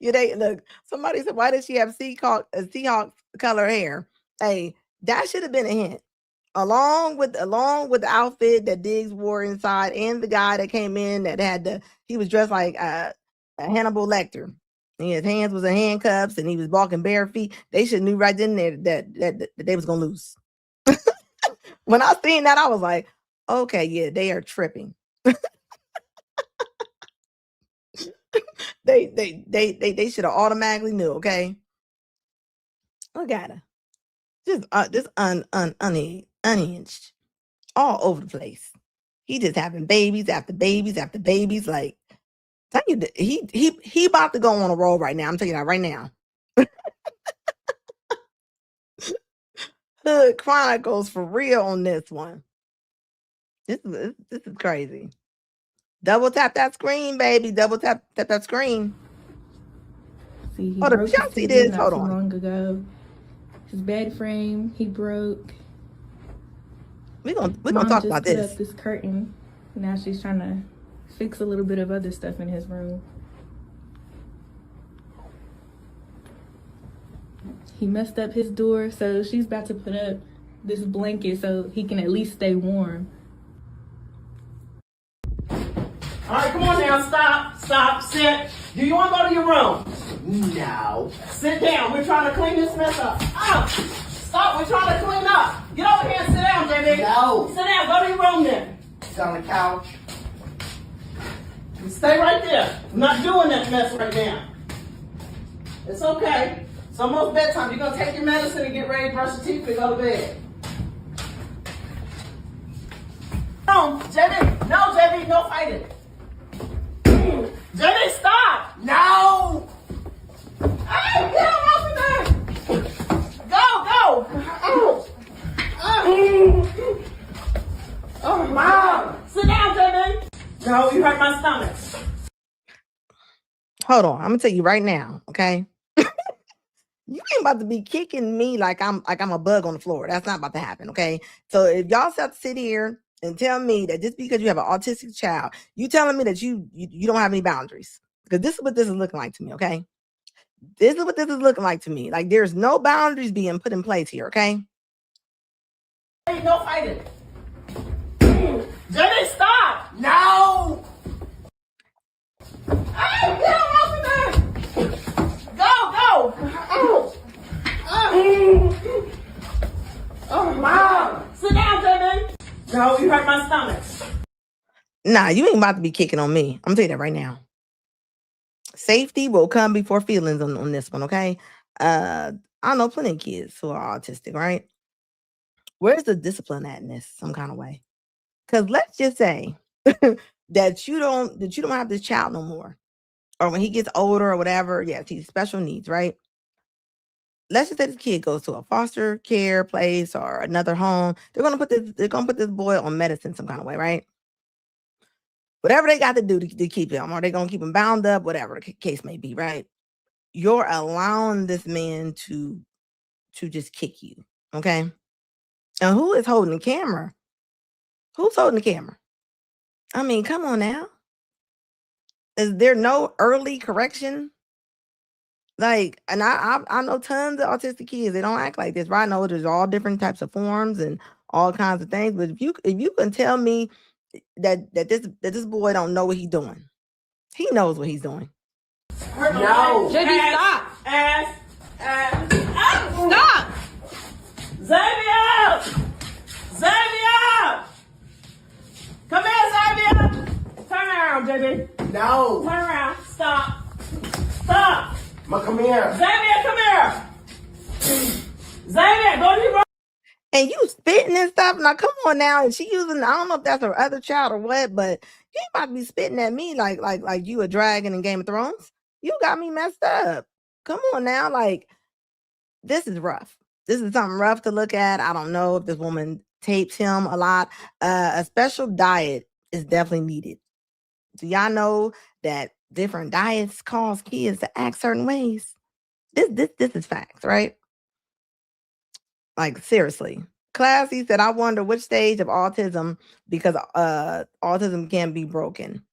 Look. Somebody said, "Why does she have Seahawks color hair?" Hey, that should have been a hint. Along with the outfit that Diggs wore inside, and the guy that came in that he was dressed like a Hannibal Lecter. And his hands was in handcuffs, and he was walking bare feet. They should knew right then there that they was gonna lose. When I seen that, I was like, okay, yeah, they are tripping. They should have automatically knew. Okay, look at her, just unhinged, all over the place. He just having babies after babies after babies. Like, tell you, he about to go on a roll right now. I'm telling you that right now. Hood Chronicles for real on this one. This is crazy. Double tap that screen, baby. Double tap that screen. See, he Hold up, broke y'all his see TV this? not Hold too on. long ago. His bed frame he broke. We're gonna Mom talk just about put this. up this curtain. Now she's trying to fix a little bit of other stuff in his room. He messed up his door, so she's about to put up this blanket so he can at least stay warm. All right, come on now. Stop, sit. Do you want to go to your room? No. Sit down. We're trying to clean this mess up. Oh, stop. We're trying to clean up. Get over here and sit down, JB. No. Sit down. Go to your room then. Sit on the couch. You stay right there. I'm not doing that mess right now. It's okay. It's almost bedtime. You're going to take your medicine and get ready to brush your teeth and go to bed. No, JB. No, JB. No fighting. JB, stop. No. Hey, get him off of there. Go. Oh, Mom. Sit down, JB. No, you hurt my stomach. Hold on. I'm gonna tell you right now, okay? You ain't about to be kicking me like I'm a bug on the floor. That's not about to happen, okay? So if y'all have to sit here and tell me that just because you have an autistic child, you telling me that you don't have any boundaries. Because this is what this is looking like to me, okay? This is what this is looking like to me. Like there's no boundaries being put in place here, okay? Ain't no fighting. JD, stop. No. Hey, get him off of there. Go. Oh, Mom. Sit down, JB. No, you hurt my stomach. Nah, you ain't about to be kicking on me. I'm gonna tell you that right now. Safety will come before feelings on this one, okay? I know plenty of kids who are autistic, right? Where's the discipline at in this some kind of way? Because let's just say that you don't have this child no more. Or when he gets older or whatever, yeah, he's special needs, right? Let's just say this kid goes to a foster care place or another home. They're gonna put this boy on medicine some kind of way, right? Whatever they got to do to keep him, or they're gonna keep him bound up, whatever the case may be, right? You're allowing this man to just kick you, okay? And who is holding the camera? Who's holding the camera? I mean, come on now. Is there no early correction? Like, and I know tons of autistic kids. They don't act like this, right? I know there's all different types of forms and all kinds of things. But if you can tell me that this boy don't know what he's doing, he knows what he's doing. No. JB, stop. Stop. Xavier. Come here, Xavier. Turn around, JB. No. Turn around. Stop. Ma, come here. Xavier, come here. Xavier, go to your room. And you spitting and stuff. Now, come on now. And she using, I don't know if that's her other child or what, but you might be spitting at me like you a dragon in Game of Thrones. You got me messed up. Come on now. Like, this is rough. This is something rough to look at. I don't know if this woman tapes him a lot. A special diet is definitely needed. Do y'all know that different diets cause kids to act certain ways? This is facts, right? Like, seriously. Classy said, I wonder which stage of autism, because autism can be broken.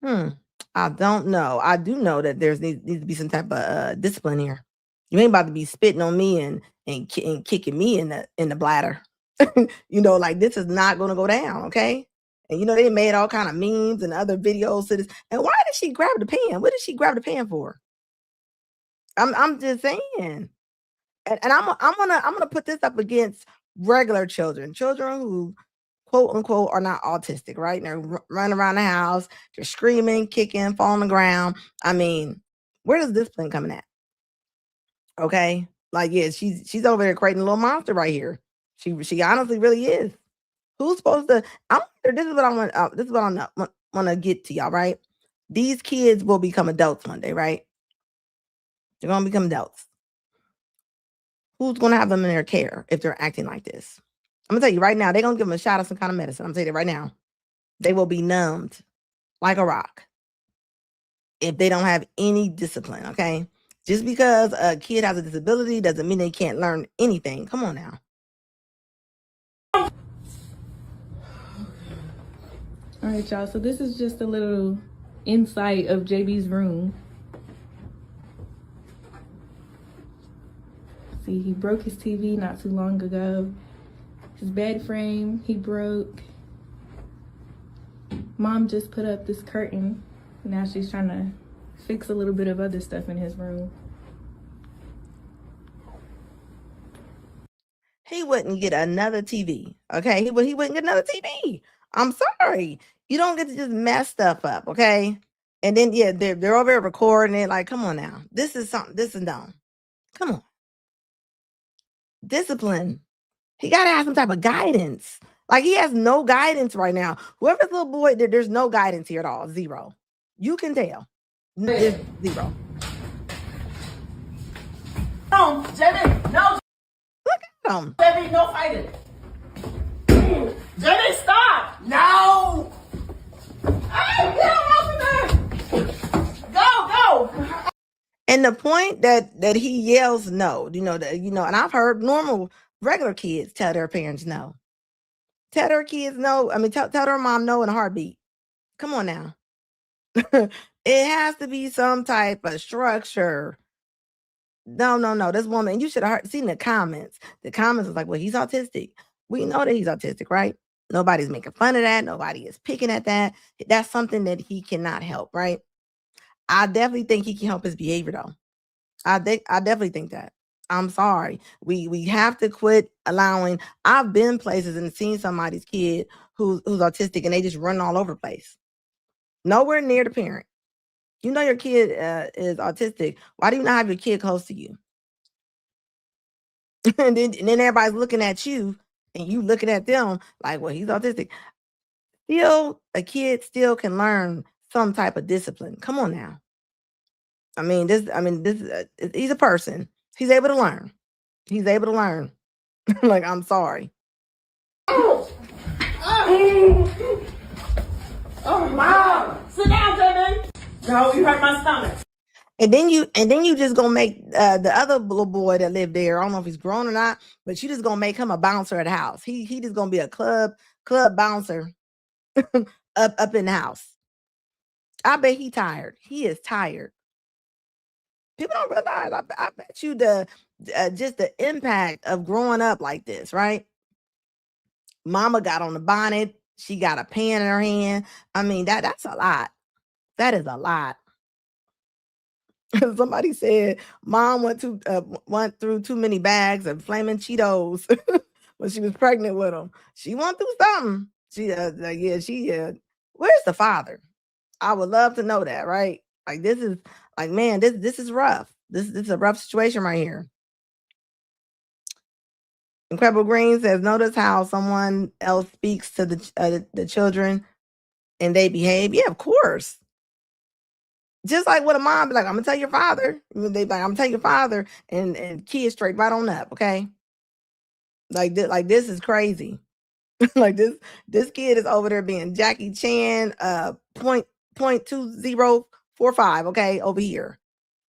I don't know. I do know that there's needs to be some type of discipline here. You ain't about to be spitting on me and kicking me in the bladder. Like, this is not going to go down, okay? And they made all kind of memes and other videos to this. And why did she grab the pan? What did she grab the pan for? I'm just saying. And I'm gonna put this up against regular children who, quote unquote, are not autistic, right? And they're running around the house, they're screaming, kicking, falling on the ground. I mean, where does discipline coming at? Okay, like, yeah, she's over there creating a little monster right here. She honestly really is. Who's supposed to? This is what I want. This is what I want to get to y'all, right? These kids will become adults one day, right? They're gonna become adults. Who's gonna have them in their care if they're acting like this? I'm gonna tell you right now, they're gonna give them a shot of some kind of medicine. I'm telling you right now, they will be numbed like a rock if they don't have any discipline. Okay, just because a kid has a disability doesn't mean they can't learn anything. Come on now. All right, y'all. So this is just a little insight of JB's room. see, he broke his TV not too long ago. His bed frame, he broke. Mom just put up this curtain. Now she's trying to fix a little bit of other stuff in his room. He wouldn't get another TV. Okay, he wouldn't get another TV. I'm sorry. You don't get to just mess stuff up, okay? And then yeah, they're over there recording it. Like, come on now. This is something. This is dumb. Come on. Discipline. He gotta have some type of guidance. Like he has no guidance right now. Whoever's little boy, there's no guidance here at all. Zero. You can tell. There's zero. No, Jimmy, no, Look at him. Jimmy, no fighting. Jimmy, stop. No. Hey, get him off of there. Go. And the point that he yells no, and I've heard normal regular kids tell their parents no. Tell their kids no. I mean, tell their mom no in a heartbeat. Come on now. It has to be some type of structure. No. This woman, you should have seen the comments. The comments was like, well, he's autistic. We know that he's autistic, right? Nobody's making fun of that. Nobody is picking at that. That's something that he cannot help, right? I definitely think he can help his behavior though. I definitely think that. I'm sorry. We have to quit allowing. I've been places and seen somebody's kid who's autistic and they just run all over the place. Nowhere near the parent. You know your kid is autistic. Why do you not have your kid close to you? and then everybody's looking at you and you looking at them like, well, he's autistic. Still, a kid still can learn some type of discipline. Come on now. He's a person. He's able to learn. Like, I'm sorry. Oh, Mom, sit down, Jimmy. No, you hurt my stomach. And then you just gonna make the other little boy that lived there. I don't know if he's grown or not, but you just gonna make him a bouncer at the house. He just gonna be a club bouncer up in the house. I bet he tired. He is tired. People don't realize. I bet you just the impact of growing up like this, right? Mama got on the bonnet. She got a pan in her hand. I mean, that's a lot. That is a lot. Somebody said mom went through too many bags of flaming Cheetos when she was pregnant with them. She went through something. Where's the father? I would love to know that, right? Like this is like, man, this is rough. This is a rough situation right here. Incredible Green says, notice how someone else speaks to the children and they behave. Yeah, of course. Just like what a mom be like, I'm gonna tell your father. They like, I'm gonna tell your father, and kids straight right on up, okay? Like this is crazy. Like this kid is over there being Jackie Chan, point 2045, okay, over here.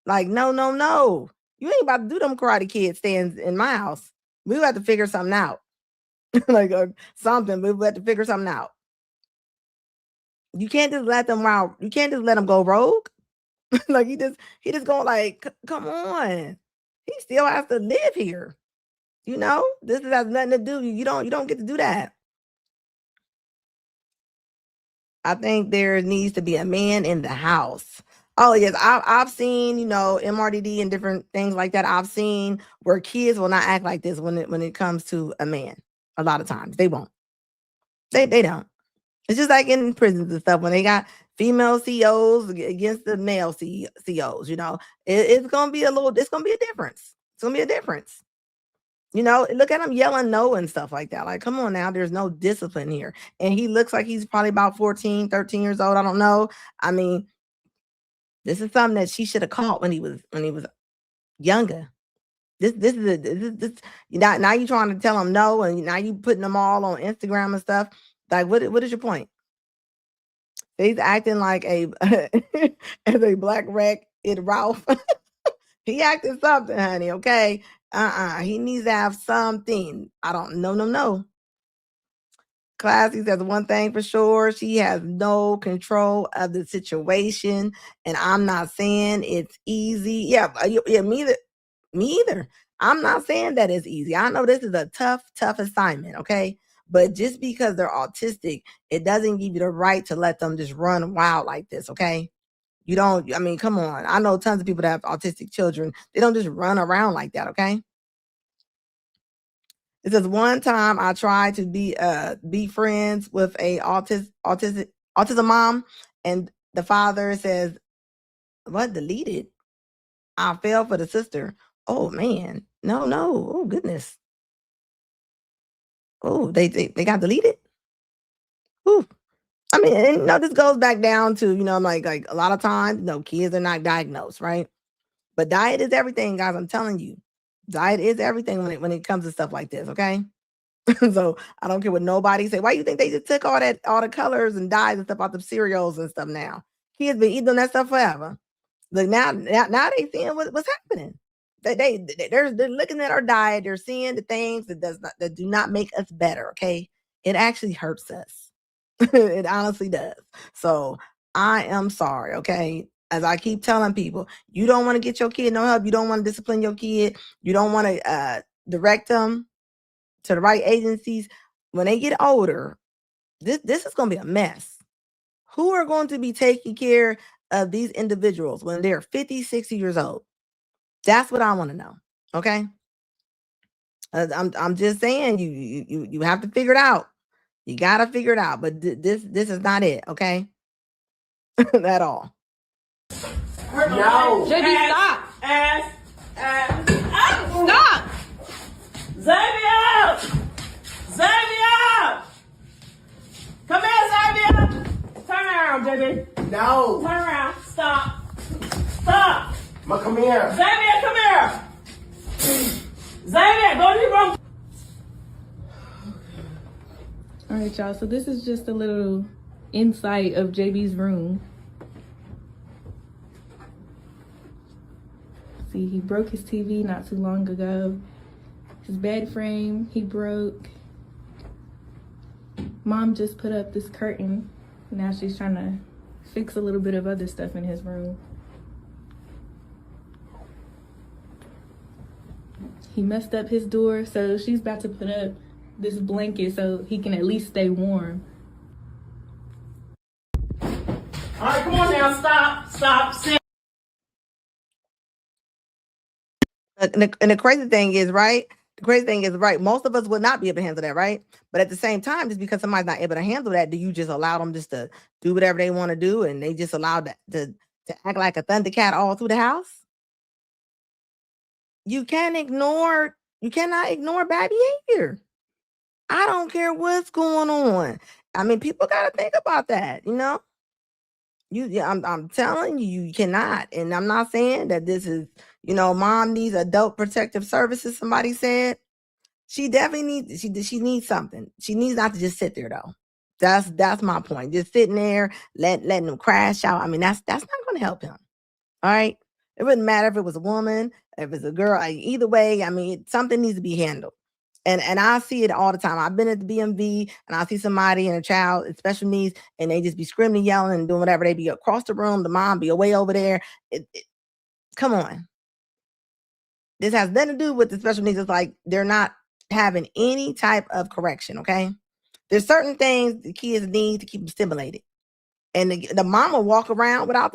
Like, no. You ain't about to do them Karate Kid stands in my house. We have to figure something out. Like something. We have to figure something out. You can't just let them out. You can't just let them go rogue. Like he just going like, come on. He still has to live here. This has nothing to do. You don't get to do that. I think there needs to be a man in the house. Oh yes, I've seen MRDD and different things like that. I've seen where kids will not act like this when it comes to a man. A lot of times they won't. They don't. It's just like in prisons and stuff when they got female CEOs against the male CEOs. It's gonna be it's gonna be a difference. It's gonna be a difference. Look at him yelling no and stuff like that. Like, come on now, there's no discipline here. And he looks like he's probably about 14, 13 years old. I don't know. I mean, this is something that she should have caught when he was younger. This now you trying to tell him no, and now you putting them all on Instagram and stuff. Like, what is your point? He's acting like as a black wreck in Ralph. He acted something, honey. Okay. He needs to have something. I don't know. No. Classy says one thing for sure. She has no control of the situation. And I'm not saying it's easy. Yeah, me either. I'm not saying that it's easy. I know this is a tough assignment, okay? But just because they're autistic, it doesn't give you the right to let them just run wild like this, okay? You don't, I mean, come on. I know tons of people that have autistic children. They don't just run around like that, okay? It says one time I tried to be friends with a autism mom, and the father says, "What, deleted? I fell for the sister." Oh man, no. Oh goodness. Oh, they got deleted. Ooh. I mean, and, this goes back down to like a lot of times, kids are not diagnosed, right? But diet is everything, guys. I'm telling you, diet is everything when it comes to stuff like this. Okay. So I don't care what nobody say. Why you think they just took all the colors and dyes and stuff out the cereals and stuff now? Kids been eating that stuff forever. Look now they seeing what's happening. They're looking at our diet. They're seeing the things that do not make us better. Okay, it actually hurts us. It honestly does. So I am sorry. Okay. As I keep telling people, you don't want to get your kid no help. You don't want to discipline your kid. You don't want to direct them to the right agencies. When they get older, this is going to be a mess. Who are going to be taking care of these individuals when they're 50, 60 years old? That's what I want to know. Okay. I'm just saying you have to figure it out. You got to figure it out. But this is not it. Okay. At all. No. JB, stop. Stop. Xavier! Xavier! Come here, Xavier! Turn around, JB. No. Turn around. Stop. Stop. Ma, come here. Xavier, come here. Xavier, go to your room. All right, y'all. So this is just a little insight of JB's room. See, he broke his TV not too long ago. His bed frame, he broke. Mom just put up this curtain. Now she's trying to fix a little bit of other stuff in his room. He messed up his door, so she's about to put up this blanket so he can at least stay warm. All right, come on now. Stop. Sit. And the crazy thing is, right? Most of us would not be able to handle that, right? But at the same time, just because somebody's not able to handle that, do you just allow them just to do whatever they want to do, and they just allow that to act like a thundercat all through the house? You cannot ignore bad behavior. I don't care what's going on. I mean, people got to think about that, I'm telling you, you cannot. And I'm not saying that this is, mom needs adult protective services. Somebody said she definitely needs, she needs something. She needs not to just sit there though. That's my point. Just sitting there, letting him crash out. I mean, that's not going to help him. All right. It wouldn't matter if it was a woman, if it's a girl, either way. I mean, something needs to be handled. And I see it all the time. I've been at the BMV and I see somebody and a child with special needs and they just be screaming, yelling and doing whatever. They be across the room. The mom be away over there. Come on. This has nothing to do with the special needs. It's like they're not having any type of correction, okay? There's certain things the kids need to keep them stimulated. And the mom will walk around without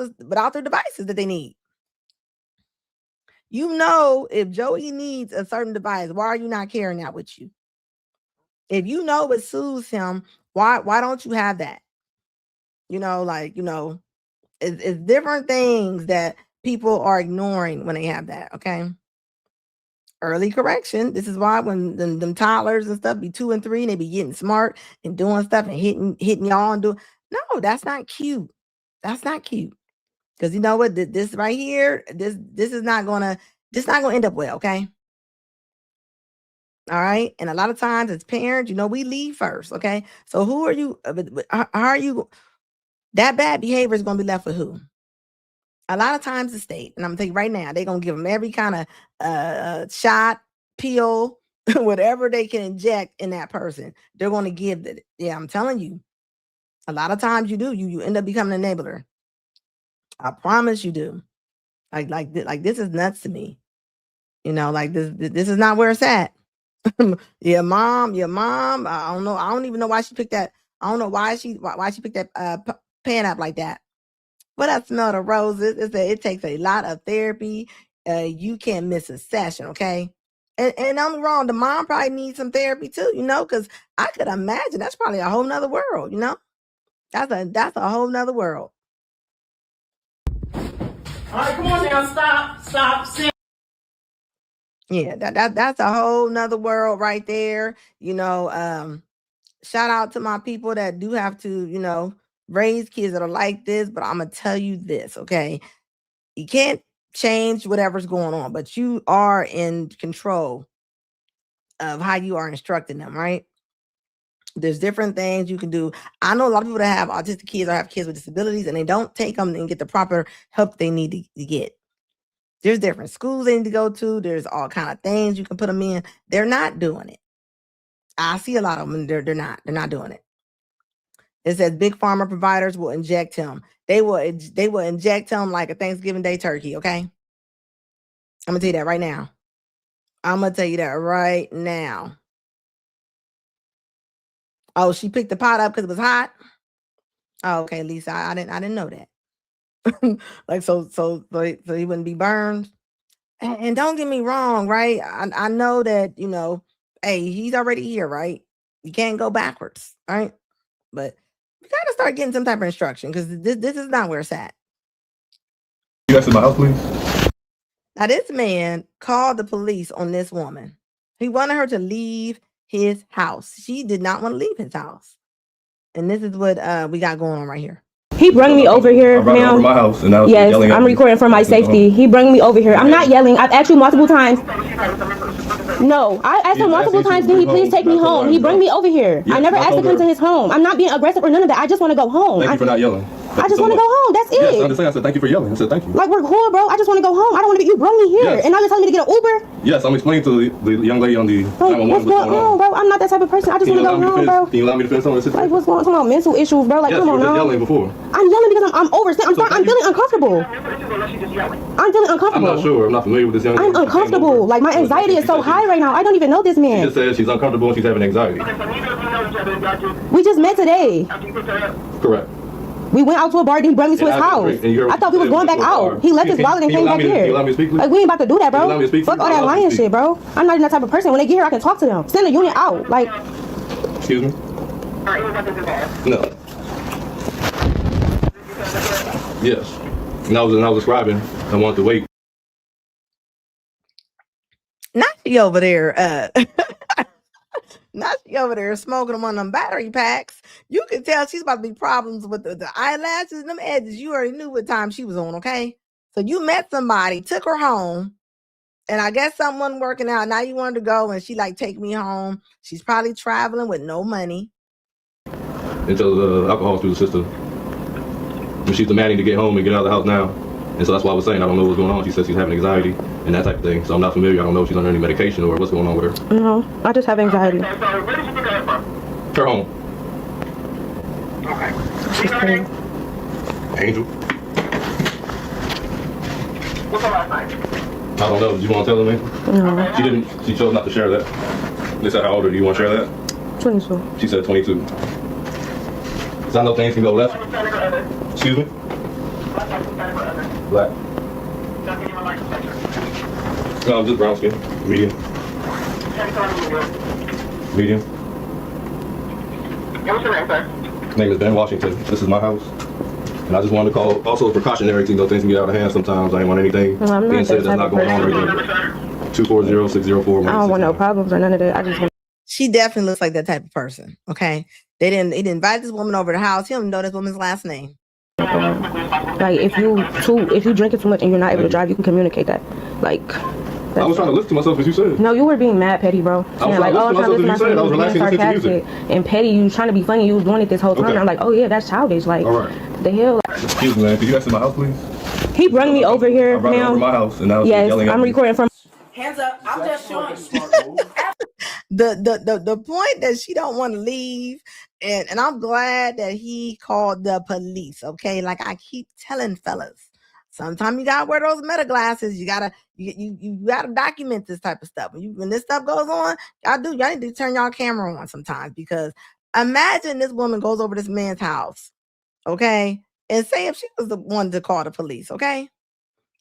their devices that they need. If Joey needs a certain device, why are you not carrying that with you? If you know it soothes him, why don't you have that? It's different things that people are ignoring when they have that, okay? Early correction. This is why when them toddlers and stuff be 2 and 3 and they be getting smart and doing stuff and hitting y'all and doing. No, that's not cute. That's not cute. Because you know what? This right here, this is not gonna end up well, okay? All right. And a lot of times as parents, we lead first, okay? So who are you? How are you? That bad behavior is going to be left with who? A lot of times the state, and I'm going to tell you right now, they're going to give them every kind of shot, pill, whatever they can inject in that person. They're going to give it. Yeah, I'm telling you. A lot of times you do. You end up becoming an enabler. I promise you do. Like this is nuts to me. You know, like this is not where it's at. Your mom. I don't know. I don't even know why she picked that. I don't know why she picked that pan up like that. But I smell the roses. It takes a lot of therapy. You can't miss a session, okay? And I'm wrong. The mom probably needs some therapy too, you know, because I could imagine that's probably a whole nother world, you know? That's a whole nother world. All right, come on now, stop, sit. Yeah, that's a whole nother world right there. You know, shout out to my people that do have to, you know, raise kids that are like this, but I'm gonna tell you this, okay? You can't change whatever's going on, but you are in control of how you are instructing them, right? There's different things you can do. I know a lot of people that have autistic kids or have kids with disabilities and they don't take them and get the proper help they need to get. There's different schools they need to go to. There's all kind of things you can put them in. They're not doing it. I see a lot of them. They're not doing it. It says big pharma providers will inject him. They will inject him like a Thanksgiving Day turkey. Okay, I'm gonna tell you that right now. Oh, she picked the pot up because it was hot. Oh, okay, Lisa, I didn't know that. Like so he wouldn't be burned. And don't get me wrong, right? I know that, you know, hey, he's already here, right? You can't go backwards, right? But you gotta start getting some type of instruction because this is not where it's at. You guys in my house, please? Now, this man called the police on this woman. He wanted her to leave his house. She did not want to leave his house. And this is what we got going on right here. He brought me over here now. Over my house and now yes, I'm recording for my safety. He brought me over here. I'm not yelling. I've asked you multiple times. No, I asked him multiple times, can he please take me home? He brought me over here. I never asked to come to his home. I'm not being aggressive or none of that. I just want to go home. Thank you for not yelling. I just want to go home. That's it. Yes, I understand. I said thank you for yelling. I said thank you. Like, we're cool, bro. I just want to go home. I don't want to be. You brought me here, and now you're telling me to get an Uber. Yes, I'm explaining to the young lady on the. Like, what's going on, bro? I'm not that type of person. I just want to go home, bro. Can you allow me to finish some of this? Like, what's going on? Mental issues, bro. Like, yes, come on now. Yelling before. I'm yelling because I'm overstand. I'm feeling uncomfortable. I'm feeling uncomfortable. I'm not sure. I'm not familiar with this young lady. I'm uncomfortable. Like, my anxiety is so high right now. I don't even know this man. She just said she's uncomfortable and she's having anxiety. We just met today. Correct. We went out to a bar and he brought me to his house. I thought we was going back out. He left his wallet and came back here. Like, we ain't about to do that, bro. Fuck all that lying shit, bro. I'm not even that type of person. When they get here, I can talk to them. Send the unit out. Like, excuse me? No. Yes. And I was describing, I wanted to wait. Not she over there. Not she over there smoking one of them battery packs. You can tell she's about to be problems with the eyelashes and them edges. You already knew what time she was on, okay? So you met somebody, took her home, and I guess something wasn't working out. Now you wanted to go, and she like, take me home. She's probably traveling with no money. Until the alcohol through the system. And she's demanding to get home and get out of the house now. And so that's why I was saying I don't know what's going on. She says she's having anxiety and that type of thing. So I'm not familiar. I don't know if she's under any medication or what's going on with her. No, I just have anxiety. Where did you pick her from? Her home. Okay. She's crazy. Angel. What's her last name? I don't know. Did you want to tell them, man? She didn't. She chose not to share that. They said, how old are you? Do you want to share that? 22. She said 22. So I know things can go left. Excuse me? Black. No, just brown skin. Medium. Medium. What's your name, sir? Name is Ben Washington. This is my house. And I just wanted to call also a precautionary thing, though things can get out of hand sometimes. I ain't want anything being said that's not going on right there. 240-604. I don't want no problems or none of that. I just want. She definitely looks like that type of person. Okay. They didn't invite this woman over to the house. He don't know this woman's last name. Like, if you drink it too much and you're not able to drive, you can communicate that. Like, I was trying to listen to myself as you said. No, you were being mad petty, bro. I was like, trying to listen to myself as you said. I was relaxing listening to music. And petty, you was trying to be funny. You was doing it this whole time. Okay. I'm like, oh yeah, that's childish. Like, all right. The hell. Excuse me, man. Could you exit my house, please? He brought me over here now. Over my house, and now yes, yelling at I'm me. recording from. Hands up. I'm just showing. The point that she don't want to leave, and I'm glad that he called the police. Okay, like I keep telling fellas, Sometimes you gotta wear those meta glasses. You gotta document this type of stuff. When this stuff goes on, y'all need to turn y'all camera on sometimes, because imagine this woman goes over this man's house, okay, and say if she was the one to call the police, okay.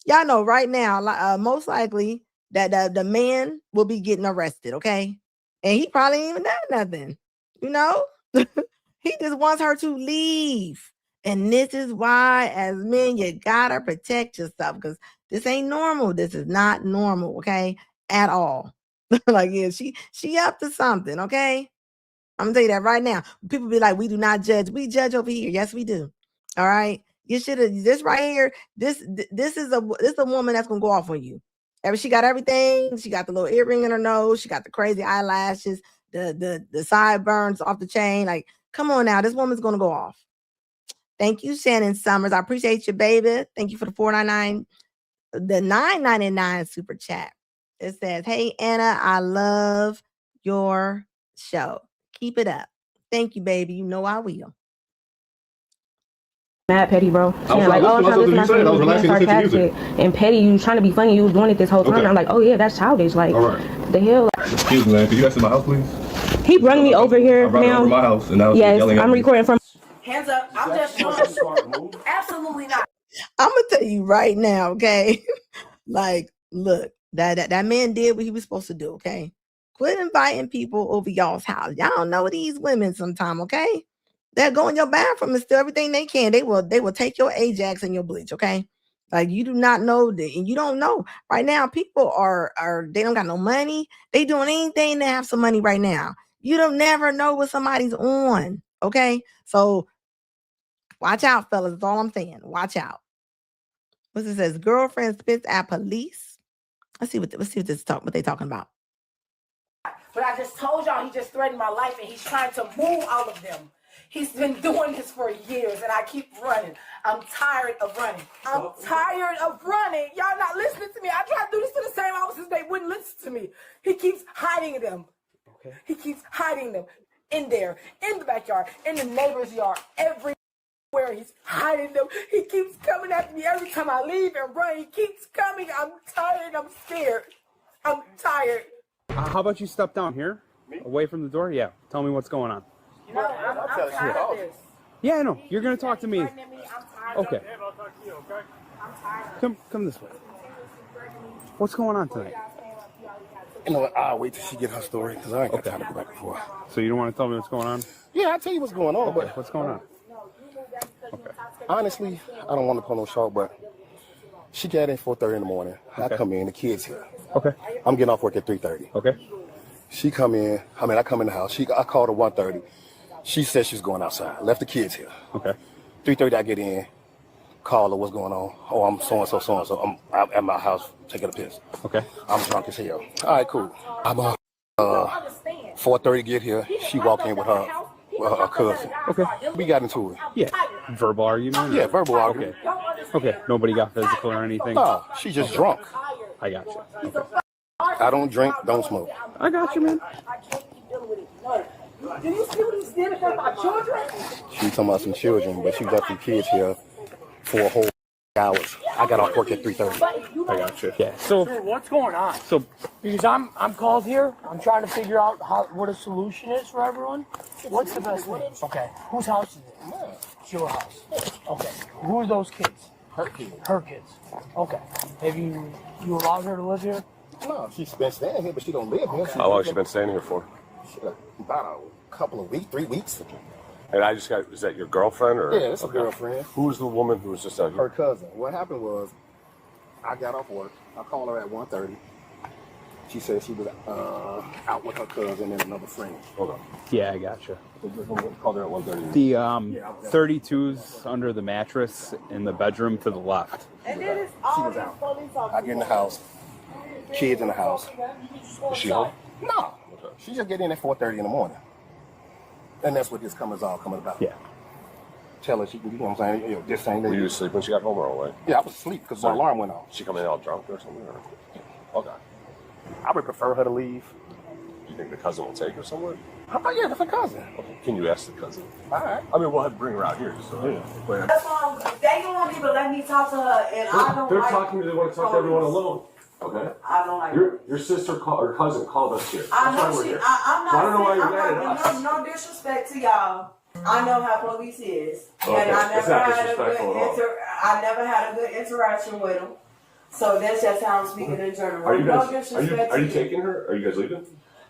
Y'all know right now, most likely that the man will be getting arrested, okay? And he probably ain't even done nothing, you know? He just wants her to leave. And this is why, as men, you gotta protect yourself, because this ain't normal. This is not normal, okay? At all. Like, yeah, she up to something, okay? I'm gonna tell you that right now. People be like, we do not judge. We judge over here. Yes, we do. All right. You should have this right here. This is a woman that's gonna go off on you. She got everything. She got the little earring in her nose. She got the crazy eyelashes, the sideburns off the chain. Like, come on now. This woman's gonna go off. Thank you, Shannon Summers. I appreciate you, baby. Thank you for the $4.99, the $9.99 super chat. It says, "Hey Anna, I love your show. Keep it up. Thank you, baby. You know I will." Mad petty, bro. I was Like, oh, I'm trying to listen to I was being relaxing listening to music. sarcastic and petty. You trying to be funny. You was doing it this whole time. Okay. I'm like, oh yeah, that's childish. Like, all right. The hell. Excuse me, man. Could you exit my house, please? He brought me over here now. Over my house, and now yes, yelling at I'm me. recording from. Hands up. I'm just absolutely not. I'm gonna tell you right now, okay? Like, look, that man did what he was supposed to do, okay? Quit inviting people over y'all's house. Y'all don't know these women sometime, okay? They'll go in your bathroom and steal everything they can. They will take your Ajax and your bleach, okay? Like, you do not know that, and you don't know. Right now, people are they don't got no money. They doing anything to have some money right now. You don't never know what somebody's on, okay? So watch out, fellas. That's all I'm saying. Watch out. What's it says? Girlfriend spits at police. Let's see what they talking about. But I just told y'all he just threatened my life and he's trying to move all of them. He's been doing this for years and I keep running. I'm tired of running. I'm tired of running. Y'all not listening to me. I tried to do this to the same officers. They wouldn't listen to me. He keeps hiding them. Okay. He keeps hiding them in there, in the backyard, in the neighbor's yard, everywhere. He's hiding them. He keeps coming after me every time I leave and run. He keeps coming. I'm tired. I'm scared. I'm tired. How about you step down here, away from the door? Yeah. Tell me what's going on. No, I'm tired of this. Yeah, I know. You're gonna talk to me. I'm tired. Okay. I'm tired. Come this way. What's going on tonight? You know what? I'll wait till she get her story because I ain't got time to go back and forth. So you don't want to tell me what's going on? Yeah, I'll tell you what's going on. Okay. But What's going on? Okay. Honestly, I don't want to pull no short, but she got in 4:30 in the morning. Okay. I come in, the kids here. Okay. I'm getting off work at 3:30. Okay. She come in. I come in the house. I called her 1:30. She said she's going outside. Left the kids here. Okay. 3:30 I get in. Call her. What's going on? Oh, I'm so and so. I'm out at my house taking a piss. Okay. I'm drunk as hell. All right, cool. I'm 4:30 get here. She walk in with her cousin. Okay. We got into it. Yeah. Verbal argument? Yeah, verbal argument. Okay. Nobody got physical or anything? No, she just drunk. I got you. Okay. I don't drink, don't smoke. I got you, man. Do you see what he's doing for my children? She talking about some children, but she left the kids here for a whole hours. I got off work at 3:30. I got you. Yeah. So what's going on? So because I'm called here, I'm trying to figure out what a solution is for everyone. What's the best way? Okay. Whose house is it? It's your house. Okay. Who are those kids? Her kids. Her kids. Okay. Have you allowed her to live here? No, she's been staying here, but she don't live here. How long has she been staying here for? About a couple of weeks, 3 weeks. And is that your girlfriend? Or? Yeah, it's a girlfriend. Who's the woman who was just out here? Her cousin. What happened was, I got off work. I called her at 1:30. She said she was out with her cousin and another friend. Hold on. yeah, I got you. Called her at 1:30. The 32's under the mattress in the bedroom to the left. And then it's She was out. I get in the house. Kids in the house. Is she home? No. She just get in at 4:30 in the morning. And that's what this all coming about. Yeah. Tell her she can, you know what I'm saying? You know, this thing. Were you asleep when she got home or away? Yeah, I was asleep because my alarm went off. She come in all drunk or something? Or? Okay. I would prefer her to leave. Do you think the cousin will take her somewhere? Oh, yeah, that's a cousin. Okay, can you ask the cousin? All right. I mean, we'll have to bring her out here. So, yeah. But, That's why they don't want people to let me talk to her, and I don't they're like talking. They want to talk to everyone alone. Okay. I don't like Your sister or cousin called us here. I That's why know we're she. here. I'm not. So I don't know why you're I'm mad at us. no disrespect to y'all. I know how police is, Okay, and I it's never not had a good disrespectful at all. I never had a good interaction with them. So that's just how I'm speaking in general. Are you No guys? disrespect Are to you taking her? Are you guys leaving?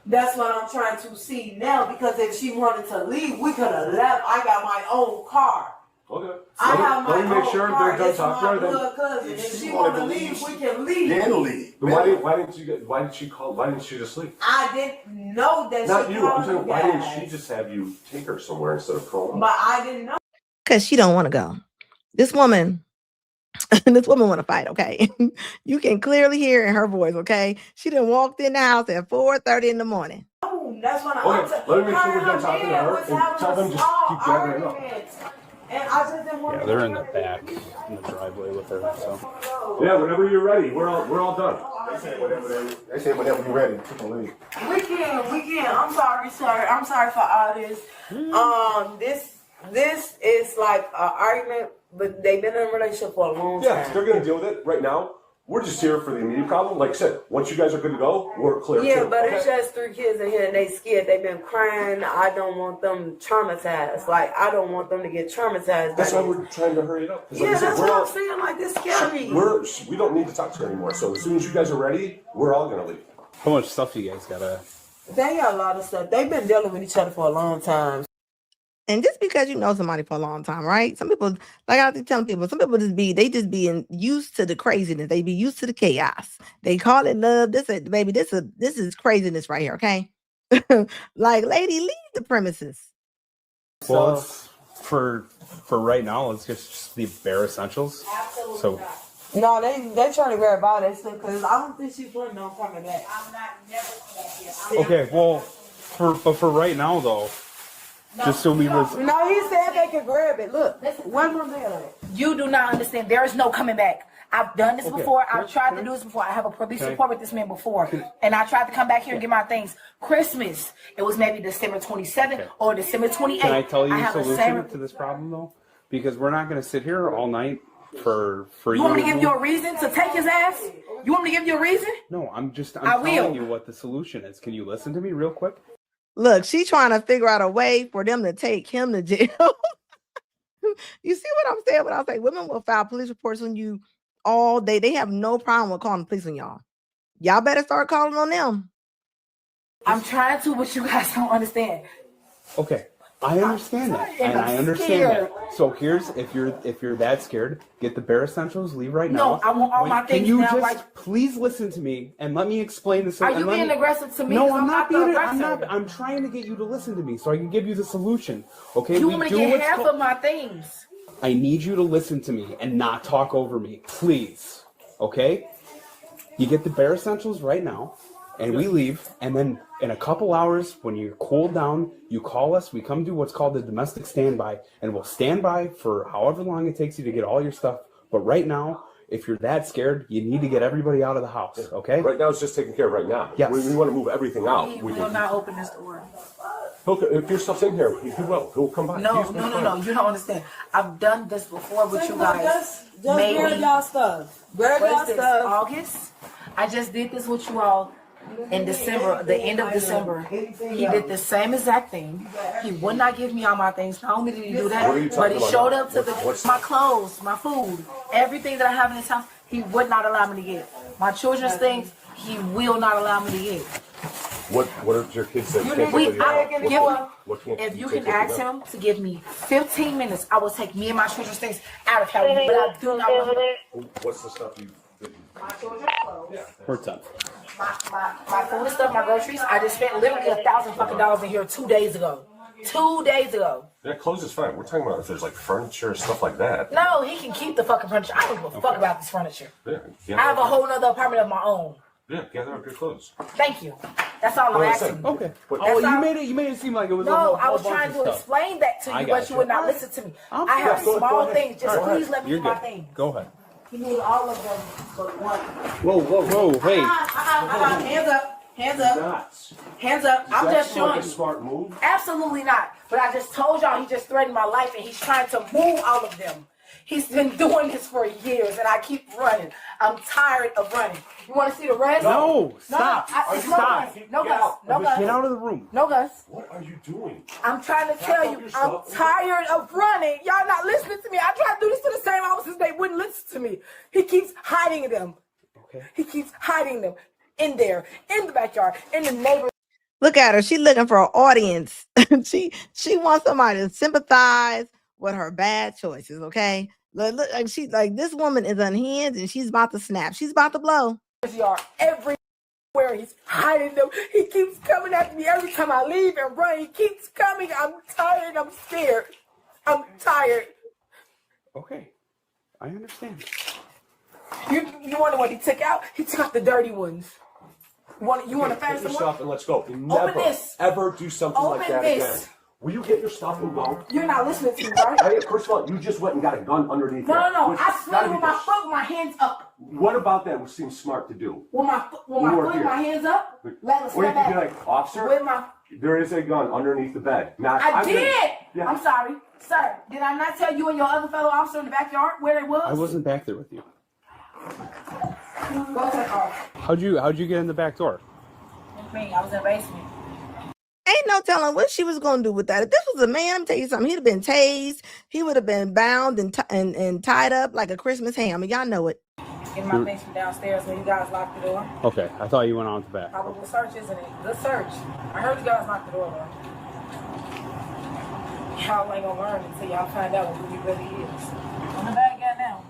That's what I'm trying to see now, because if she wanted to leave, we could have left. I got my own car. Okay. I have my Let me make own sure car. they're done It's talking my to her. blood cousin. If If she she wanted want to to leave, leave, we can leave. Then leave. Then why didn't you get? Why did she call? Why didn't she just leave? I didn't know that Not she you. I'm called saying, you why didn't she guys. just have you take her somewhere instead of calling? But I didn't know. Because she don't want to go. This woman want to fight, okay? You can clearly hear in her voice, okay? She done walked in the house at 4:30 in the morning. That's what Okay, let me make sure we're done talking to her and tell them just keep gathering up. And I just didn't want Yeah, they're in the back in the driveway with her. So Yeah, whenever you're ready, we're all done. They say whenever you're ready, you can leave. We can. I'm sorry, sir. I'm sorry for all this. This is like an argument, but they've been in a relationship for a long Yeah, time. they're gonna deal with it right now. We're just here for the immediate problem. Like I said, once you guys are good to go, we're clear. Yeah, too, but okay? it's just 3 kids in here and they scared. They've been crying. I don't want them traumatized. Like, I don't want them to get traumatized. That's why we're trying to hurry it up. 'Cause like Yeah, I said, that's what I'm saying. Like, this scary. we don't need to talk to her anymore. So as soon as you guys are ready, we're all gonna leave. how much stuff you guys gotta? They got a lot of stuff. They've been dealing with each other for a long time. And just because you know somebody for a long time, right? Some people, like I be telling people, some people just be used to the craziness. They be used to the chaos. They call it love. This is craziness right here, okay? Like, lady, leave the premises. Well, it's for right now, let's just the bare essentials. Absolutely So not. No, they trying to verify that stuff because I don't think she's planning on coming back. I'm not never coming back. okay, well, for right now though, just so we was. No, he said they could grab it. Look, one more minute. You do not understand. There is no coming back. I've done this before. I've tried to can do this before. I have a police can I- report with this man before. And I tried to come back here and get my things. Christmas, it was maybe December 27th or December 28th. Can I tell you the have a solution to this problem though? Because we're not going to sit here all night for you. You want me to give you a reason to take his ass? You want me to give you a reason? No, I'm I will. telling you what the solution is. Can you listen to me real quick? Look, she trying to figure out a way for them to take him to jail. You see what I'm saying? When I say women will file police reports on you all day. They have no problem with calling the police on y'all. Y'all better start calling on them. I'm trying to, but you guys don't understand. Okay, I understand that, and I understand scared. that. So here's if you're that scared, get the bare essentials. Leave right No, now. I want all my Can things you now, just like- please listen to me and let me explain this? Are and you let being me- aggressive to me? No, 'Cause I'm not being. I'm aggressive. not. I'm trying to get you to listen to me so I can give you the solution. Okay, You we want me do to get what's half called- of my things? I need you to listen to me and not talk over me, please. Okay? You get the bare essentials right now, and we leave, and then in a couple hours, when you're cooled down, you call us, we come do what's called the domestic standby, and we'll stand by for however long it takes you to get all your stuff. But right now, if you're that scared, you need to get everybody out of the house, okay? Right now, it's just taken care of right now. Yes. We want to move everything out. He will not open this door. If your stuff's in here, he will. He'll come by. No, He's no, been no, fine. no. You don't understand. I've done this before with you guys. Just grab y'all stuff. Grab What y'all is this, stuff. August? I just did this with you all in December, the end of December. He did the same exact thing. He would not give me all my things. Not only did he do What are you that, but talking he about showed now? up to my clothes, my food, everything that I have in this house. He would not allow me to get. My children's things, he will not allow me to get. What did your kids say? If you can ask him to give me 15 minutes, I will take me and my children's things out of California. But I do not want What's the stuff you did? my children's clothes. What's up? My food and stuff, my groceries. I just spent literally $1,000 fucking in here 2 days ago. 2 days ago. Yeah, clothes is fine. We're talking about if there's like furniture, stuff like that. No, he can keep the fucking furniture. I don't give a fuck about this furniture. Yeah. I have a whole nother apartment of my own. Yeah, gather up your clothes. Thank you. That's all I'm asking. Okay. But- Oh, That's all- you made it seem like it was a No, whole I was bunch trying of to stuff. explain that to I you, got but you would not listen to me. I'm I have fine. small things. Just All right. please let me You're do my good. thing. Go ahead. You need all of them but one. Whoa, hey. Hands up. Hands up. Nuts. Hands up. I'm Is that just showing like a you. smart move? Absolutely not. But I just told y'all he just threatened my life and he's trying to move all of them. He's been doing this for years and I keep running. I'm tired of running. You want to see the rest? No, stop. Stop. No Gus. No Gus. Get out of the room. No Gus. What are you doing? I'm trying to tell you, I'm tired of running. Y'all not listening to me. I tried to do this to the same officers. They wouldn't listen to me. He keeps hiding them. Okay. He keeps hiding them in there, in the backyard, in the neighborhood. Look at her. She looking for an audience. she wants somebody to sympathize with her bad choices. Okay. Look, like she like this woman is unhinged and she's about to snap. She's about to blow. Everywhere he's hiding them. He keeps coming after me every time I leave and run. He keeps coming. I'm tired. I'm scared. I'm tired. Okay. I understand. You wonder what he took out? He took out the dirty ones. You want to Get fast your them stuff up? and let's go. And never, this. ever do something like Open that this. again. Will you get your stuff and go? You're not listening to me, right? Hey, first of all, you just went and got a gun underneath there. No. Which I slid gotta with be my the- foot with my hands up. What about that would seem smart to do? With my foot were with here. my hands up. Or Let's you step could be back. like, officer, With my there is a gun underneath the bed. Not, I did. Yeah. I'm sorry. Sir, did I not tell you and your other fellow officer in the backyard where it was? I wasn't back there with you. Go to the car. How'd you get in the back door? With me. I was in the basement. Ain't no telling what she was gonna do with that. If this was a man, I'm tell you something. He'd have been tased. He would have been bound and tied up like a Christmas ham. And y'all know it. Get my things from downstairs when you guys locked the door. Okay, I thought you went on to the back. Probable search, isn't it? Good search. I heard you guys locked the door, though. Y'all ain't gonna learn until y'all find out who he really is. On the bag guy now.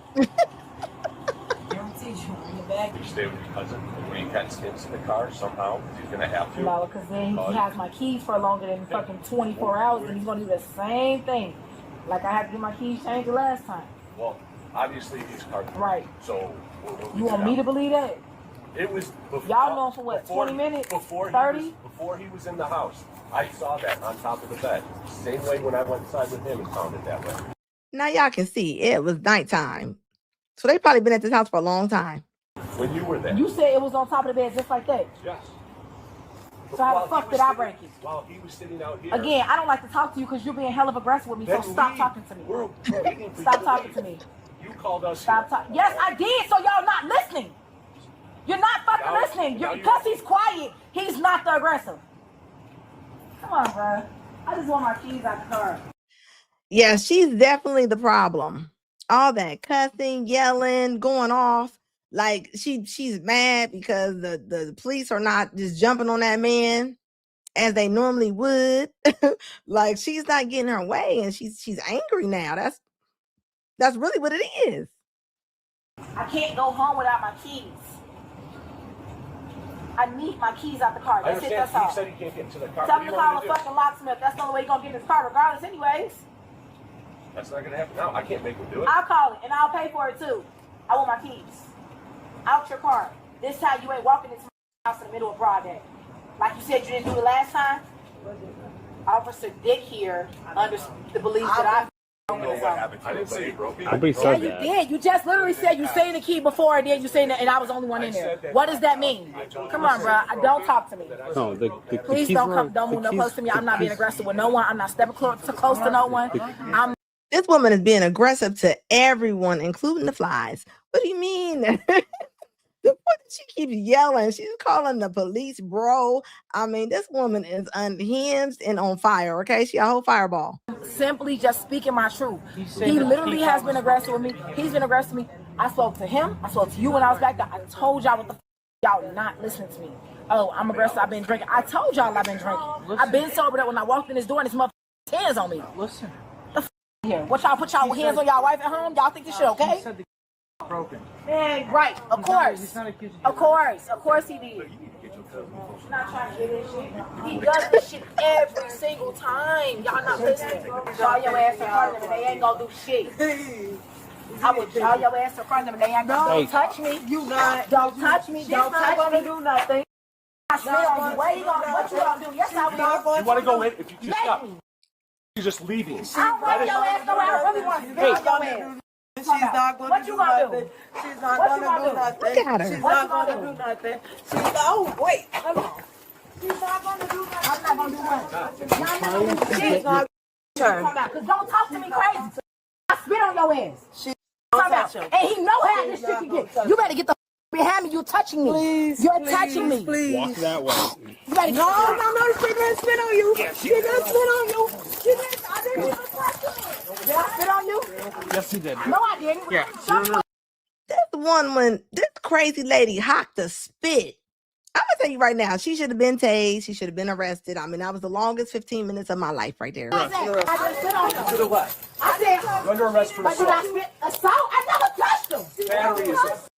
Guarantee you, in the bag. You stay with your cousin where you can't get into the car somehow. He's going to have to. No, because then he has my keys for longer than fucking 24 hours, and he's gonna do the same thing. Like I had to get my keys changed the last time. Well, obviously he's car. Right. So, You want me to believe that? It was before, Y'all know for what, 20 minutes? 30? Before he was in the house. I saw that on top of the bed. Same way when I went inside with him and found it that way. Now y'all can see it was nighttime. So they probably been at this house for a long time. When you were there. You said it was on top of the bed just like that. Yes. So how the fuck did I break it? While he was sitting out here. Again, I don't like to talk to you because you're being hell of aggressive with me. So stop talking to me. Stop talking to me. You called us. Stop talking. Yes, I did. So y'all not listening. You're not fucking listening. Because he's quiet, he's not the aggressive. Come on, bro. I just want my keys out the car. Yeah, she's definitely the problem. All that cussing, yelling, going off. Like she's mad because the police are not just jumping on that man as they normally would. Like she's not getting her way and she's angry now. That's really what it is. I can't go home without my keys. I need my keys out the car. I That's it. understand. That's all. He said he can't get into the car. Tell What him do to you call want a me to do? fucking locksmith. That's the only way he's gonna get in his car regardless anyways. That's not going to happen now. I can't make him do it. I'll call it and I'll pay for it too. I want my keys. Out your car. This time you ain't walking into my house in the middle of broad day. Like you said you didn't do it last time. Officer Dick here under the belief that I don't know what happened to him, but he broke it. Nobody yeah, said you that. did. You just literally said you saying the key before and then you saying that and I was the only one in there. What does that mean? Come on, bro. Don't talk to me. No, the Please keys don't were- come. Don't the move no keys- close to me. I'm not being keys- aggressive with no one. I'm not stepping close to no one. I'm This woman is being aggressive to everyone, including the flies. What do you mean? The point that she keeps yelling, she's calling the police, bro. I mean, this woman is unhinged and on fire. Okay, she a whole fireball. simply just speaking my truth. He literally has been aggressive with me. He's been aggressive with me. I spoke to him. I spoke to you when I was back there. I told y'all what the y'all not listening to me. Oh, I'm aggressive. I've been drinking. I told y'all I've been drinking. I've been sober that when I walked in this door and this motherfucker's hands on me. Listen. Here, what y'all put y'all hands on y'all wife at home? Y'all think this shit okay? He said the broken. Man, right. Of He's course. not accusing you. Of course he did. He's not trying to get this shit. He does this shit every single time. Y'all not listening. Jaw your ass in front of them and they ain't gonna do shit. I will jaw your ass in front of them and they ain't gonna don't touch me. You not. Don't touch me. Don't touch me. Do nothing. I smell you. What you gonna do? Yes, I will. You want to go in? If you just stop. You're just leaving. I'll run your ass around. I really want to smell your ass. She's not going to do nothing. She's not going to do nothing. Look at her. She's not going to do nothing. Oh, wait. Hold on. She's not going to do nothing. I'm not going to do nothing. She's not going to Because don't talk to me crazy. I spit on your ass. She's and he know how this shit can get. You better get the behind me. You're touching me. Please, You're touching me. Please. Walk that way. You better No, she didn't spit on you. She didn't spit on you. I didn't even touch you. Did I spit on you? Yes, you did. No, I didn't. Yeah. This one when this crazy lady hocked a spit. I'm gonna tell you right now, she should have been tased. She should have been arrested. I mean, that was the longest 15 minutes of my life right there. I just spit on you. To the what? I said, Under arrest for but did I spit assault? I never touched him. Battery is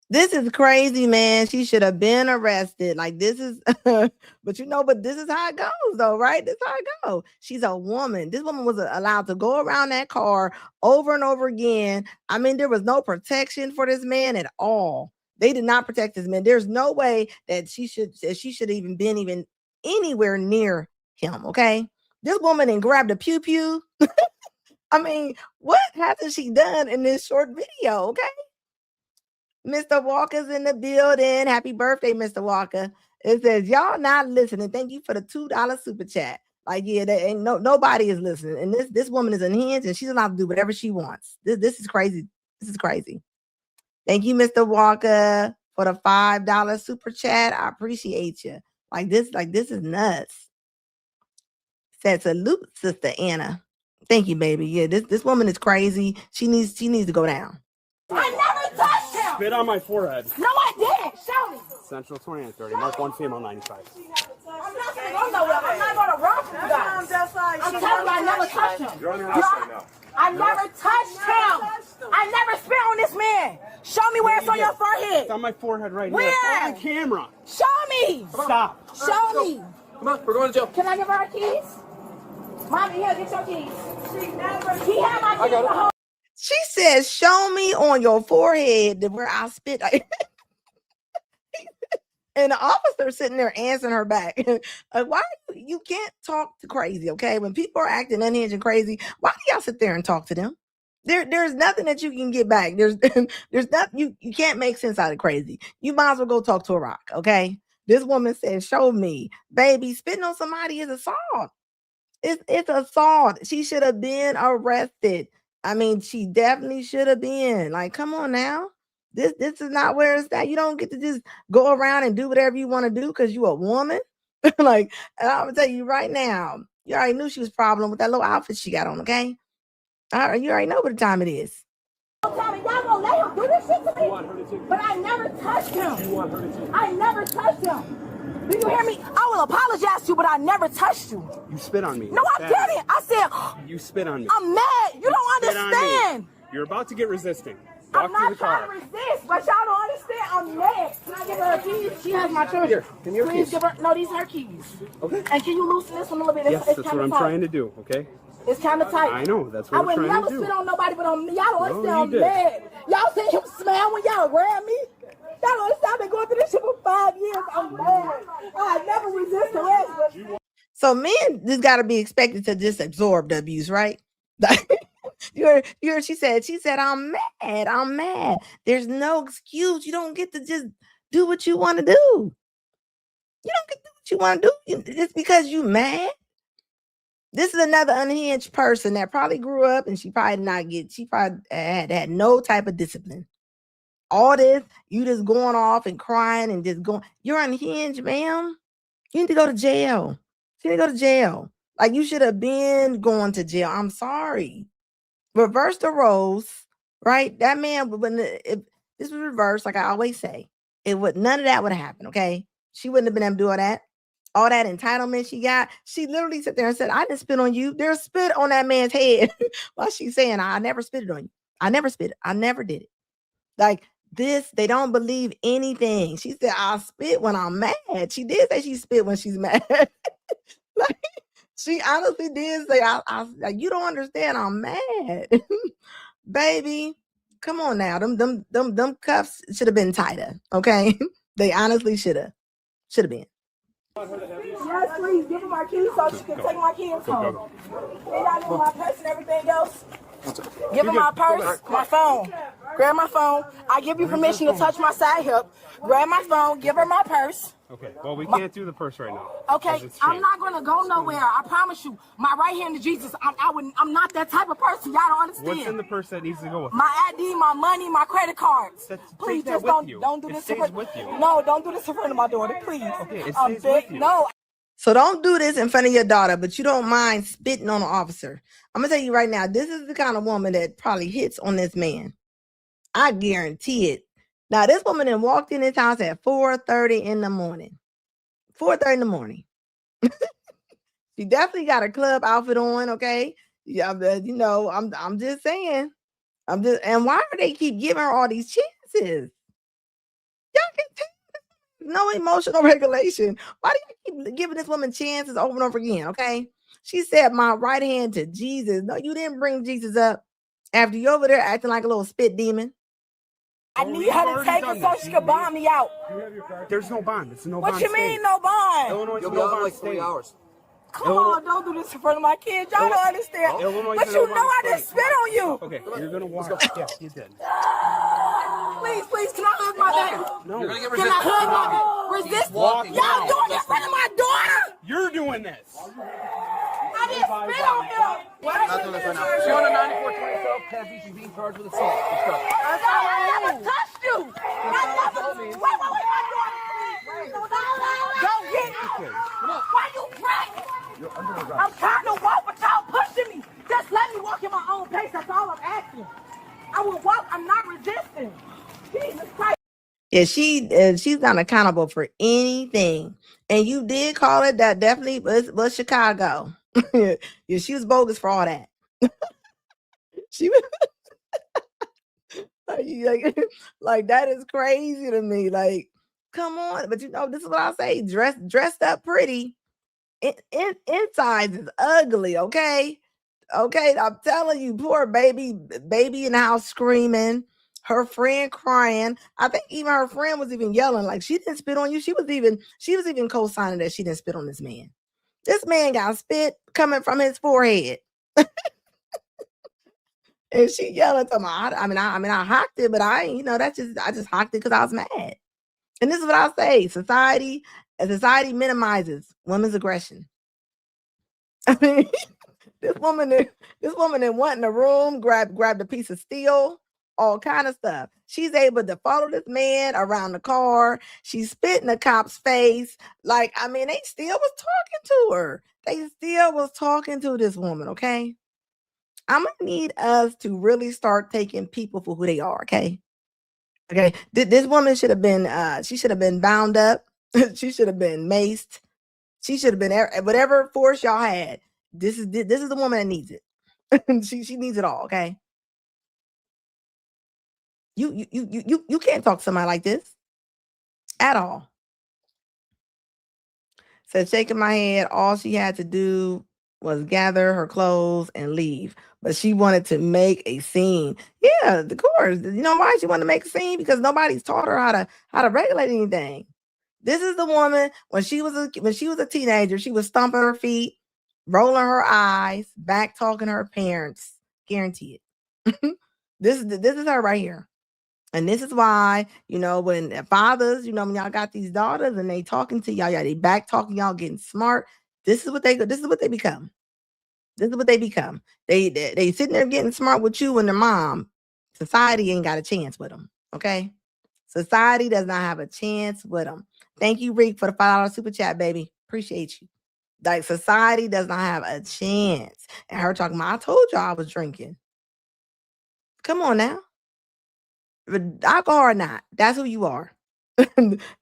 This is crazy, man. She should have been arrested. Like this is, but this is how it goes, though, right? This is how it goes. She's a woman. This woman was allowed to go around that car over and over again. I mean, there was no protection for this man at all. They did not protect this man. There's no way that she should even been even anywhere near him. Okay, this woman and grabbed a pew pew. I mean, what hasn't she done in this short video? Okay. Mr. Walker's in the building. Happy birthday, Mr. Walker. It says, y'all not listening. Thank you for the $2 super chat. Like, yeah, there ain't nobody is listening. And this woman is unhinged and she's allowed to do whatever she wants. This is crazy. This is crazy. Thank you, Mr. Walker, for the $5 super chat. I appreciate you. Like this is nuts. Said salute, Sister Anna. Thank you, baby. Yeah, this woman is crazy. She needs to go down. I never touched him. Spit on my forehead. No, I didn't. Show me. Central 2930. Mark 1 female 95. I'm not going to go nowhere. I'm not going to run from you guys. I'm telling you, I never touched him. You're under arrest right now. I never touched him. I never spit on this man. Show me where it's on your forehead. It's on my forehead right Where? here. On the camera. Show me. Stop. Show me. Come on, we're going to jail. Can I give her keys? Mommy, here, get your keys. He had my keys the whole. She says, show me on your forehead where I spit. And the officer sitting there answering her back. Why you can't talk to crazy, okay? When people are acting unhinged and crazy, why do y'all sit there and talk to them? There's nothing that you can get back. There's nothing you can't make sense out of crazy. You might as well go talk to a rock, okay? This woman said, show me. Baby, spitting on somebody is assault. It's assault. She should have been arrested. I mean, she definitely should have been. Like, come on now. This is not where it's at. You don't get to just go around and do whatever you want to do because you a woman. Like, and I'm gonna tell you right now, you already knew she was a problem with that little outfit she got on, okay? All right, you already know what the time it is. Y'all gonna let him do this shit to me? But I never touched him. I never touched him. Do you hear me? I will apologize to you, but I never touched you. You spit on me. No, I didn't. I said, you spit on me. I'm mad. You don't understand. You're about to get resisting. I'm not trying to resist, but y'all don't understand. I'm mad. Can I give her her keys? She has my children. Here, give me your Please keys. give her. No, these are her keys. Okay. And can you loosen this one a little bit? Yes, that's what I'm trying to do, okay? It's kind of tight. I know, that's what I I'm would trying never to do. spit on nobody but on me. Y'all don't understand. you I'm did. mad. Y'all see him smile when y'all grab me? Y'all don't understand. I've been going through this shit for 5 years. I'm mad. I never resist arrest. So men just got to be expected to just absorb the abuse, right? you heard she said, I'm mad. There's no excuse. You don't get to just do what you want to do. You don't get to do what you want to do. Just because you mad. This is another unhinged person that probably grew up and she probably had no type of discipline. All this, you just going off and crying and just going, you're unhinged, ma'am. You need to go to jail. You need to go to jail. Like you should have been going to jail. I'm sorry. Reverse the roles, right? That man, if this was reversed, like I always say, none of that would have happened, okay? She wouldn't have been able to do all that. All that entitlement she got. She literally sat there and said, I didn't spit on you. There's spit on that man's head. While she's saying, I never spitted on you. I never spit. I never did it. Like this, they don't believe anything. She said, I spit when I'm mad. She did say she spit when she's mad. Like, she honestly did say, like, you don't understand. I'm mad. Baby, come on now. Them cuffs should have been tighter. Okay. They honestly should have been. Yes, please give her my keys so she can take my kids home. And y'all know my purse and everything else. Give her my purse, my phone. Grab my phone. I give you permission to touch my side hip. Grab my phone. Give her my purse. Okay, well, we can't do the purse right now. Okay, I'm not gonna go nowhere. I promise you. My right hand to Jesus. I'm not that type of person. Y'all don't understand. What's in the purse that needs to go with it? My ID, my money, my credit cards. Please just don't do this in front. with you. No, don't do this in front of my daughter, please. Okay, it stays with you. No. So don't do this in front of your daughter, but you don't mind spitting on an officer. I'm gonna tell you right now, this is the kind of woman that probably hits on this man. I guarantee it. Now, this woman then walked in his house at 4:30 in the morning. 4:30 in the morning. She definitely got a club outfit on, okay? Yeah, but, I'm just saying. And why do they keep giving her all these chances? Y'all can tell no emotional regulation. Why do you keep giving this woman chances over and over again, okay? She said, my right hand to Jesus. No, you didn't bring Jesus up after you over there acting like a little spit demon. I need her to take it so she can bond me out. There's no bond. It's no What bond you mean, state. no bond? Illinois You'll is be no out in bond like 3 state. hours. Come on, don't do this in front of my kids. Y'all don't understand. Illinois But is you no know bond I just state. spit on you. Okay, you're gonna walk. Yeah, you did. Please, can I hug my baby? No. You're gonna get Can I hug my baby? Resist? Walk Y'all now. doing this in front of my daughter? You're doing this. I didn't spit on him. Not doing this right now. She's on a 9420 assault. Kathy, she's being charged with assault. I never touched you. Wait, my daughter, please. Don't get me. Why you dragging me? I'm trying to walk, but y'all pushing me. Just let me walk in my own pace. That's all I'm asking. I will walk. I'm not resisting. Jesus Christ. Yeah, she's not accountable for anything. And you did call it that definitely was Chicago. Yeah, she was bogus for all that. She was like that is crazy to me. Like, come on. But this is what I say. Dressed up pretty. Inside is ugly, okay? Okay, I'm telling you, poor baby in the house screaming, her friend crying. I think even her friend was even yelling, like she didn't spit on you. She was even co-signing that she didn't spit on this man. This man got spit coming from his forehead. And she yelling to my, I hocked it, but I just hocked it because I was mad. And this is what I say: society minimizes women's aggression. I mean, this woman that went in the room, grabbed a piece of steel, all kind of stuff. She's able to follow this man around the car. She spit in the cop's face. Like, they still was talking to her. They still was talking to this woman, okay? I'm going to need us to really start taking people for who they are, okay? Okay, this woman should have been, she should have been bound up. She should have been maced. She should have been whatever force y'all had. This is the woman that needs it. she needs it all, okay? You can't talk to somebody like this at all. Said, shaking my head, all she had to do was gather her clothes and leave. But she wanted to make a scene. Yeah, of course. You know why she wanted to make a scene? Because nobody's taught her how to regulate anything. This is the woman when she was a teenager, she was stomping her feet, rolling her eyes, back talking to her parents. Guarantee it. This is her right here. And this is why, when fathers, when y'all got these daughters and they talking to y'all, they back talking y'all getting smart. This is what they become. This is what they become. They sitting there getting smart with you and their mom. Society ain't got a chance with them. Okay. Society does not have a chance with them. Thank you, Rick, for the $5 super chat, baby. Appreciate you. Like, society does not have a chance. And her talking about, I told y'all I was drinking. Come on now. Alcohol or not, that's who you are.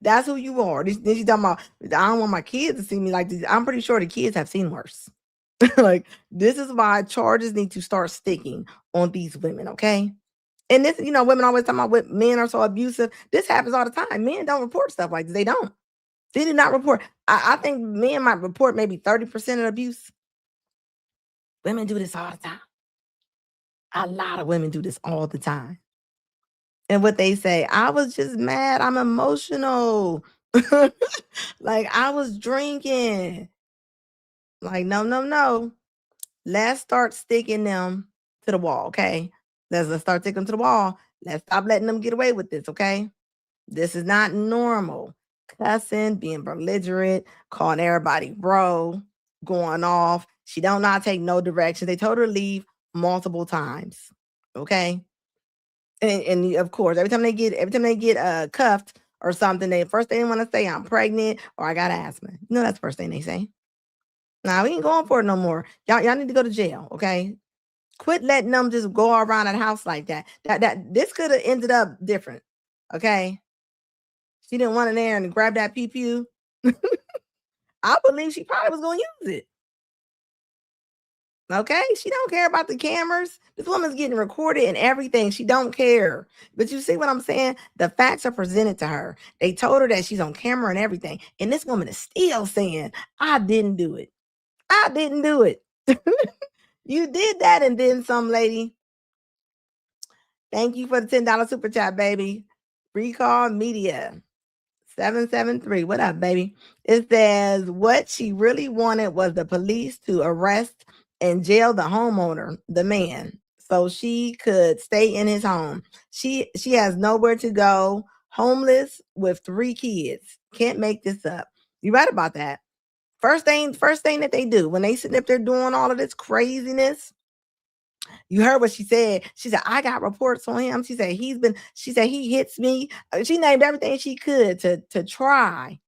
That's who you are. Then she's talking about, I don't want my kids to see me like this. I'm pretty sure the kids have seen worse. Like, this is why charges need to start sticking on these women, okay? And this, women always talking about men are so abusive. This happens all the time. Men don't report stuff like this. They don't. They do not report. I think men might report maybe 30% of abuse. Women do this all the time. A lot of women do this all the time. And what they say, I was just mad. I'm emotional. Like, I was drinking. Like, no. Let's start sticking them to the wall, okay? Let's start taking them to the wall. Let's stop letting them get away with this, okay? This is not normal. Cussing, being belligerent, calling everybody bro, going off. She don't not take no direction. They told her to leave multiple times, okay? And of course, every time they get cuffed or something, they first thing they want to say, I'm pregnant or I got asthma. You know that's the first thing they say. Now we ain't going for it no more. Y'all need to go to jail, okay? Quit letting them just go around the house like that. This could have ended up different, okay? She didn't want in there and grab that pew. I believe she probably was going to use it. Okay, she don't care about the cameras. This woman's getting recorded and everything. She don't care. But you see what I'm saying? The facts are presented to her. They told her that she's on camera and everything. And this woman is still saying, I didn't do it. I didn't do it. You did that and then some, lady. Thank you for the $10 super chat, baby. Recall Media 773. What up, baby? It says what she really wanted was the police to arrest and jail the homeowner, the man, so she could stay in his home. She has nowhere to go, homeless with 3 kids. Can't make this up. You right about that. First thing that they do when they sitting up there doing all of this craziness. You heard what she said. She said, I got reports on him. She said, he hits me. She named everything she could to try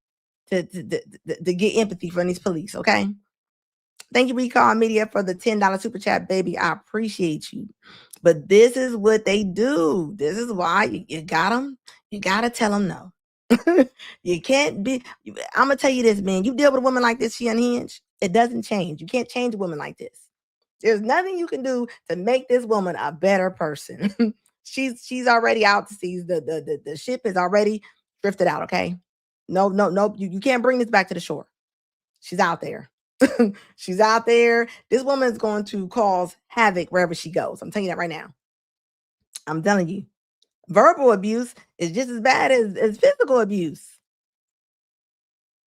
to get empathy from these police. Okay. Thank you, Recall Media, for the $10 super chat, baby. I appreciate you. But this is what they do. This is why you got them. You got to tell them no. You can't be. I'm going to tell you this, man. You deal with a woman like this, she unhinged. It doesn't change. You can't change a woman like this. There's nothing you can do to make this woman a better person. she's already out to sea. The ship is already drifted out. Okay. No. You can't bring this back to the shore. She's out there. She's out there. This woman is going to cause havoc wherever she goes. I'm telling you that right now. I'm telling you. Verbal abuse is just as bad as physical abuse.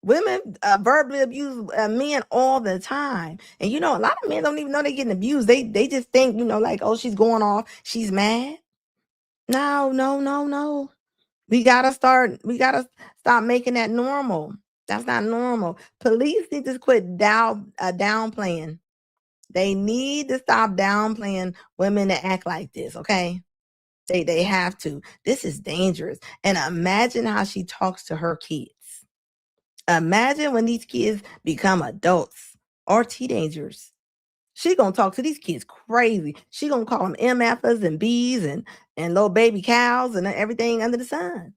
Women verbally abuse men all the time. And a lot of men don't even know they're getting abused. They just think, like, oh, she's going off. She's mad. No. We gotta stop making that normal. That's not normal. Police need to quit downplaying. They need to stop downplaying women that act like this, okay? They have to. This is dangerous. And imagine how she talks to her kids. Imagine when these kids become adults or teenagers. She gonna talk to these kids crazy. She gonna call them MFers and Bs and little baby cows and everything under the sun.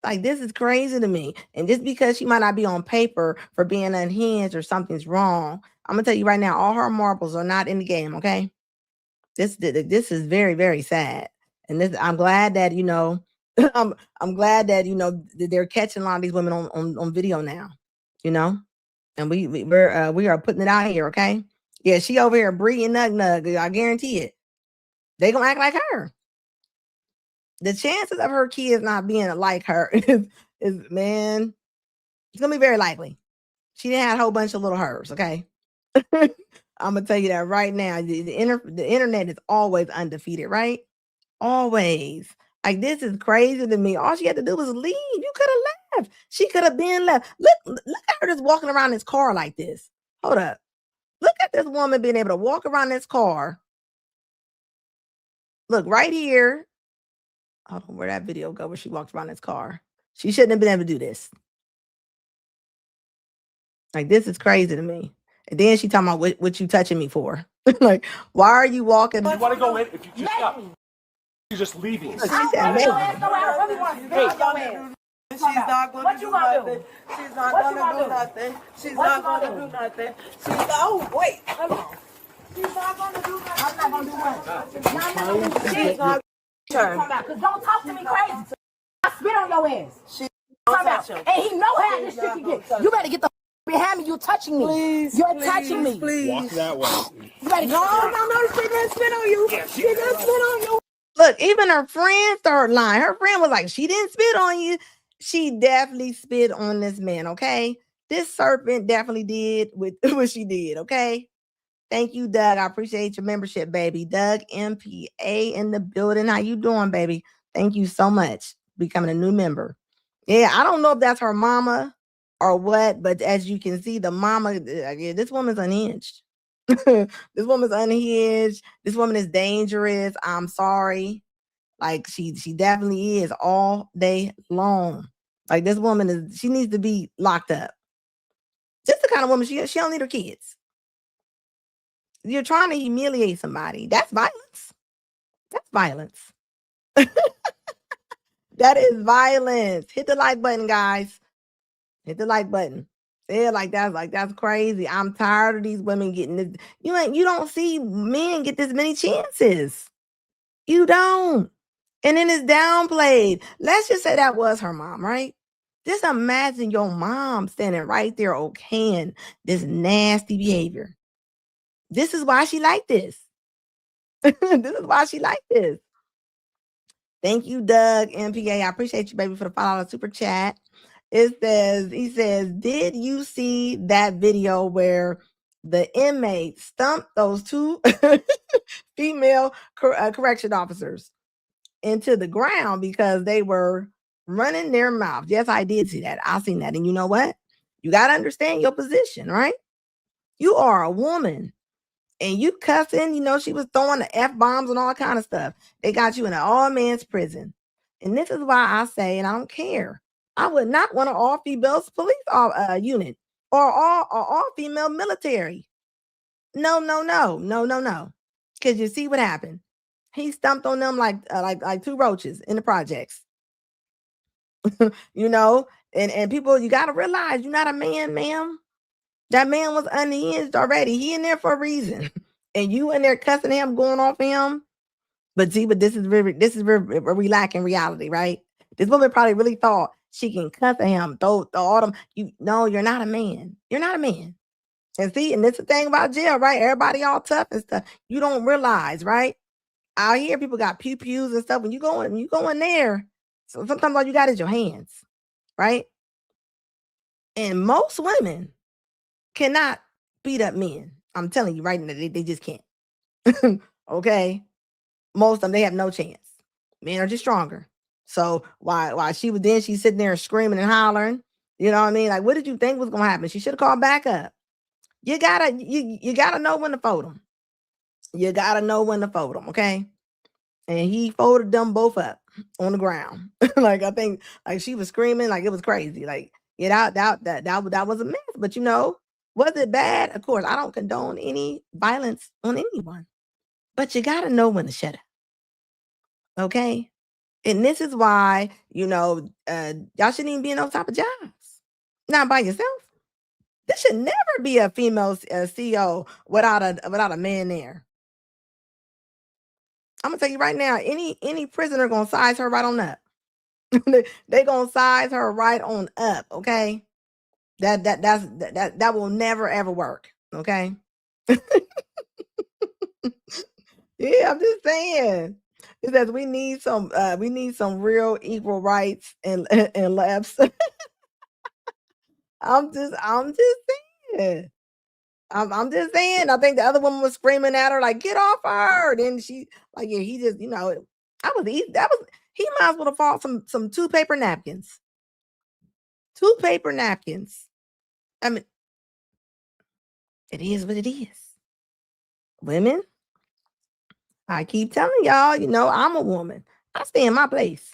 Like, this is crazy to me. And just because she might not be on paper for being unhinged or something's wrong, I'm gonna tell you right now, all her marbles are not in the game. Okay, this is very, very sad. And I'm glad that I'm glad that that they're catching a lot of these women on video now. And we are putting it out here. Okay, yeah, she over here breeding nug. I guarantee it. They gonna act like her. The chances of her kids not being like her is man, it's gonna be very likely. She didn't have a whole bunch of little hers, okay? I'm gonna tell you that right now. The internet is always undefeated, right? Always. Like, this is crazy to me. All she had to do was leave. You could have left. She could have been left. Look at her just walking around this car like this. Hold up. Look at this woman being able to walk around this car. Look right here. I don't know where that video go where she walked around this car. She shouldn't have been able to do this. Like, this is crazy to me. And then she talking about what you touching me for. Like, why are you walking? You want to go in? If you just stop. You're just leaving. She said, maybe. She's not going to do nothing. She's not going to do nothing. She's not going to do nothing. Oh, wait. Come on. She's not going to do nothing. I'm not going to do nothing. She's not. Because don't talk to me crazy. I spit on your ass. She and he know how this shit can get. You better get the behind me. You're touching me. Please, You're touching me. Please. Walk that way. You better no. She didn't spit on you. Yeah, She didn't spit on you. Look, even her friend started lying. Her friend was like, she didn't spit on you. She definitely spit on this man, okay? This serpent definitely did with what she did, okay? Thank you, Doug. I appreciate your membership, baby. Doug MPA in the building. How you doing, baby? Thank you so much. Becoming a new member. Yeah, I don't know if that's her mama or what, but as you can see, the mama, yeah, this woman's unhinged. This woman's unhinged. This woman is dangerous. I'm sorry. Like she definitely is all day long. Like this woman she needs to be locked up. Just the kind of woman she don't need her kids. You're trying to humiliate somebody. That's violence. That's violence. That is violence. Hit the like button, guys. Hit the like button. Yeah, like that's crazy. I'm tired of these women getting this. You don't see men get this many chances. You don't. And then it's downplayed. Let's just say that was her mom, right? Just imagine your mom standing right there okaying this nasty behavior. This is why she like this. This is why she like this. Thank you, Doug MPA. I appreciate you, baby, for the $5 super chat. He says, did you see that video where the inmate stumped those two female correction officers into the ground because they were running their mouth? Yes, I did see that. I seen that. And you know what? You got to understand your position, right? You are a woman. And you cussing, she was throwing the F-bombs and all kind of stuff. They got you in an all-men's prison. And this is why I say, and I don't care, I would not want an all-female police unit or all-female military. No. Because you see what happened. He stumped on them like two roaches in the projects. And people, you got to realize you're not a man, ma'am. That man was unhinged already. He in there for a reason. And you in there cussing him, going off him. But this is we lacking reality, right? This woman probably really thought she can cuss at him, throw all them. You're not a man. You're not a man. And see, and this is the thing about jail, right? Everybody all tough and stuff. You don't realize, right? Out here, people got pew-pews and stuff. When you go in there, so sometimes all you got is your hands, right? And most women cannot beat up men. I'm telling you right now, they just can't. Okay. Most of them, they have no chance. Men are just stronger. So why she's sitting there screaming and hollering, you know what I mean? Like, what did you think was gonna happen? She should have called back up. You gotta know when to fold them. You gotta know when to fold them, okay? And he folded them both up on the ground. Like I think like she was screaming like it was crazy. Like that was a mess. But was it bad? Of course, I don't condone any violence on anyone. But you got to know when to shut up. Okay? And this is why, y'all shouldn't even be in those type of jobs. Not by yourself. This should never be a female CEO without a man there. I'm gonna tell you right now, any prisoner gonna size her right on up. They gonna size her right on up, okay? That will never ever work, okay? Yeah, I'm just saying. It says we need some real equal rights and lefts. I'm just saying. I'm just saying. I think the other woman was screaming at her like, "Get off her!" Then she like, yeah, he just, he might as well have fought some two paper napkins. Two paper napkins. I mean, it is what it is. Women, I keep telling y'all, I'm a woman. I stay in my place.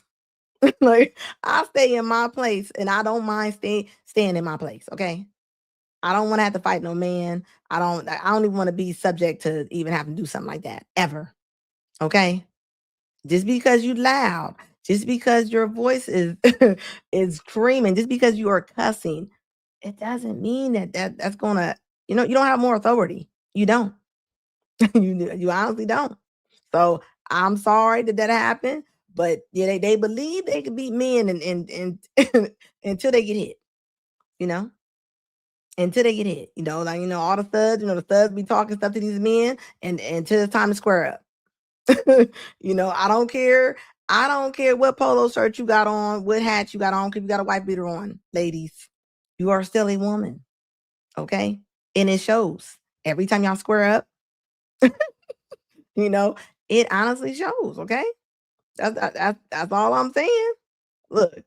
Like I stay in my place and I don't mind staying in my place. Okay. I don't want to have to fight no man. I don't even want to be subject to even having to do something like that ever. Okay. Just because you loud, just because your voice is is screaming, just because you are cussing, it doesn't mean that's gonna, you don't have more authority. You don't. you honestly don't. So I'm sorry that happened, but yeah, they believe they can beat men and until they get hit, until they get hit, all the thugs, the thugs be talking stuff to these men and until it's time to square up. I don't care. I don't care what polo shirt you got on, what hat you got on, if you got a white beater on, ladies, you are still a woman. Okay. And it shows. every time y'all square up, you know, it honestly shows, okay? That's all I'm saying. Look,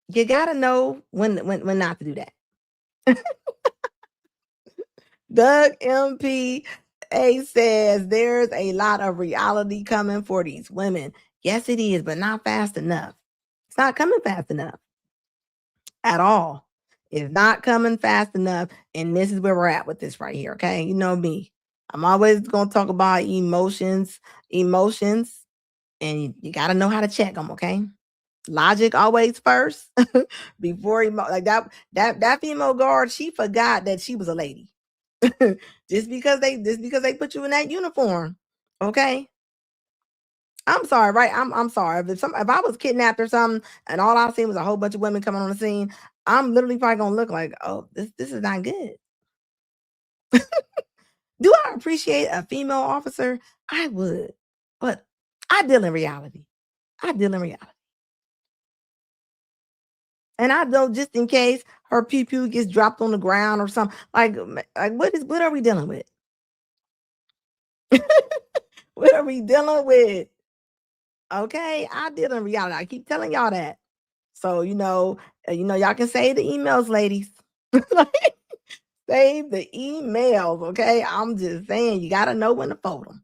you gotta know when not to do that. Doug MP says there's a lot of reality coming for these women. Yes, it is, but not fast enough. It's not coming fast enough at all. It's not coming fast enough. And this is where we're at with this right here. Okay. You know me. I'm always going to talk about emotions, and you got to know how to check them. Okay. Logic always first before like that female guard, she forgot that she was a lady. just because they put you in that uniform. Okay. I'm sorry, right? I'm sorry. If I was kidnapped or something and all I seen was a whole bunch of women coming on the scene, I'm literally probably gonna look like, oh, this is not good. Do I appreciate a female officer? I would, but I deal in reality. And I know just in case her pew pew gets dropped on the ground or something. Like what are we dealing with? What are we dealing with? Okay, I deal in reality. I keep telling y'all that. So y'all can save the emails, ladies. Save the emails, okay? I'm just saying you gotta know when to fold them.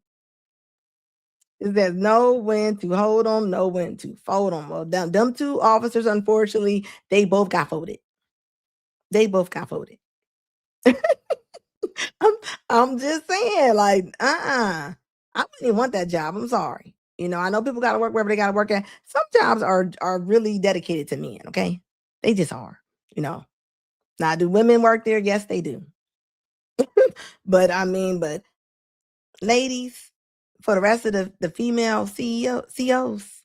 There's know when to hold them, know when to fold them. Well, them two officers, unfortunately, they both got folded. I'm just saying, like, I wouldn't even want that job. I'm sorry. I know people got to work wherever they got to work at. Some jobs are really dedicated to men. Okay, they just are. Now, do women work there? Yes, they do. but ladies, for the rest of the female CEOs,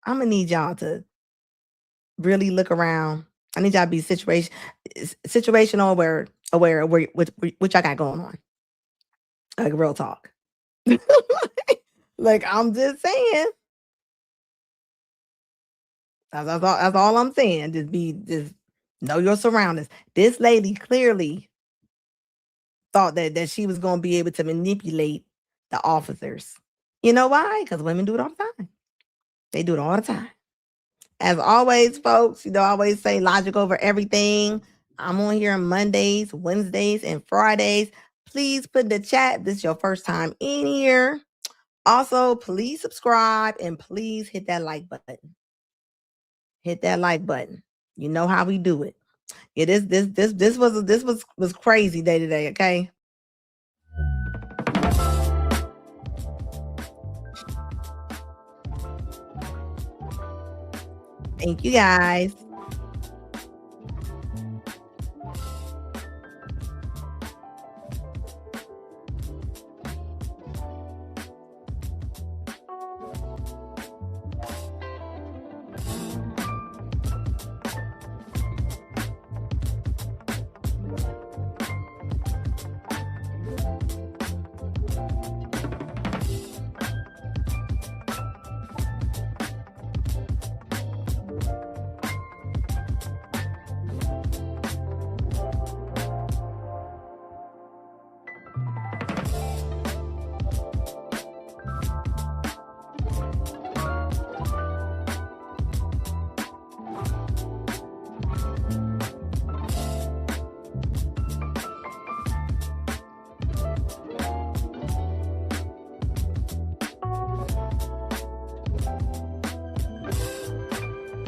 I'm gonna need y'all to really look around. I need y'all to be situational aware of what y'all got going on. Like real talk. Like I'm just saying. That's all I'm saying. Just know your surroundings. This lady clearly thought that she was going to be able to manipulate the officers. You know why? Because women do it all the time. They do it all the time. As always, folks, I always say logic over everything. I'm on here on Mondays, Wednesdays, and Fridays. Please put in the chat if this is your first time in here. Also, please subscribe and please hit that like button. Hit that like button. You know how we do it. It is this was crazy day to day, okay? Thank you guys.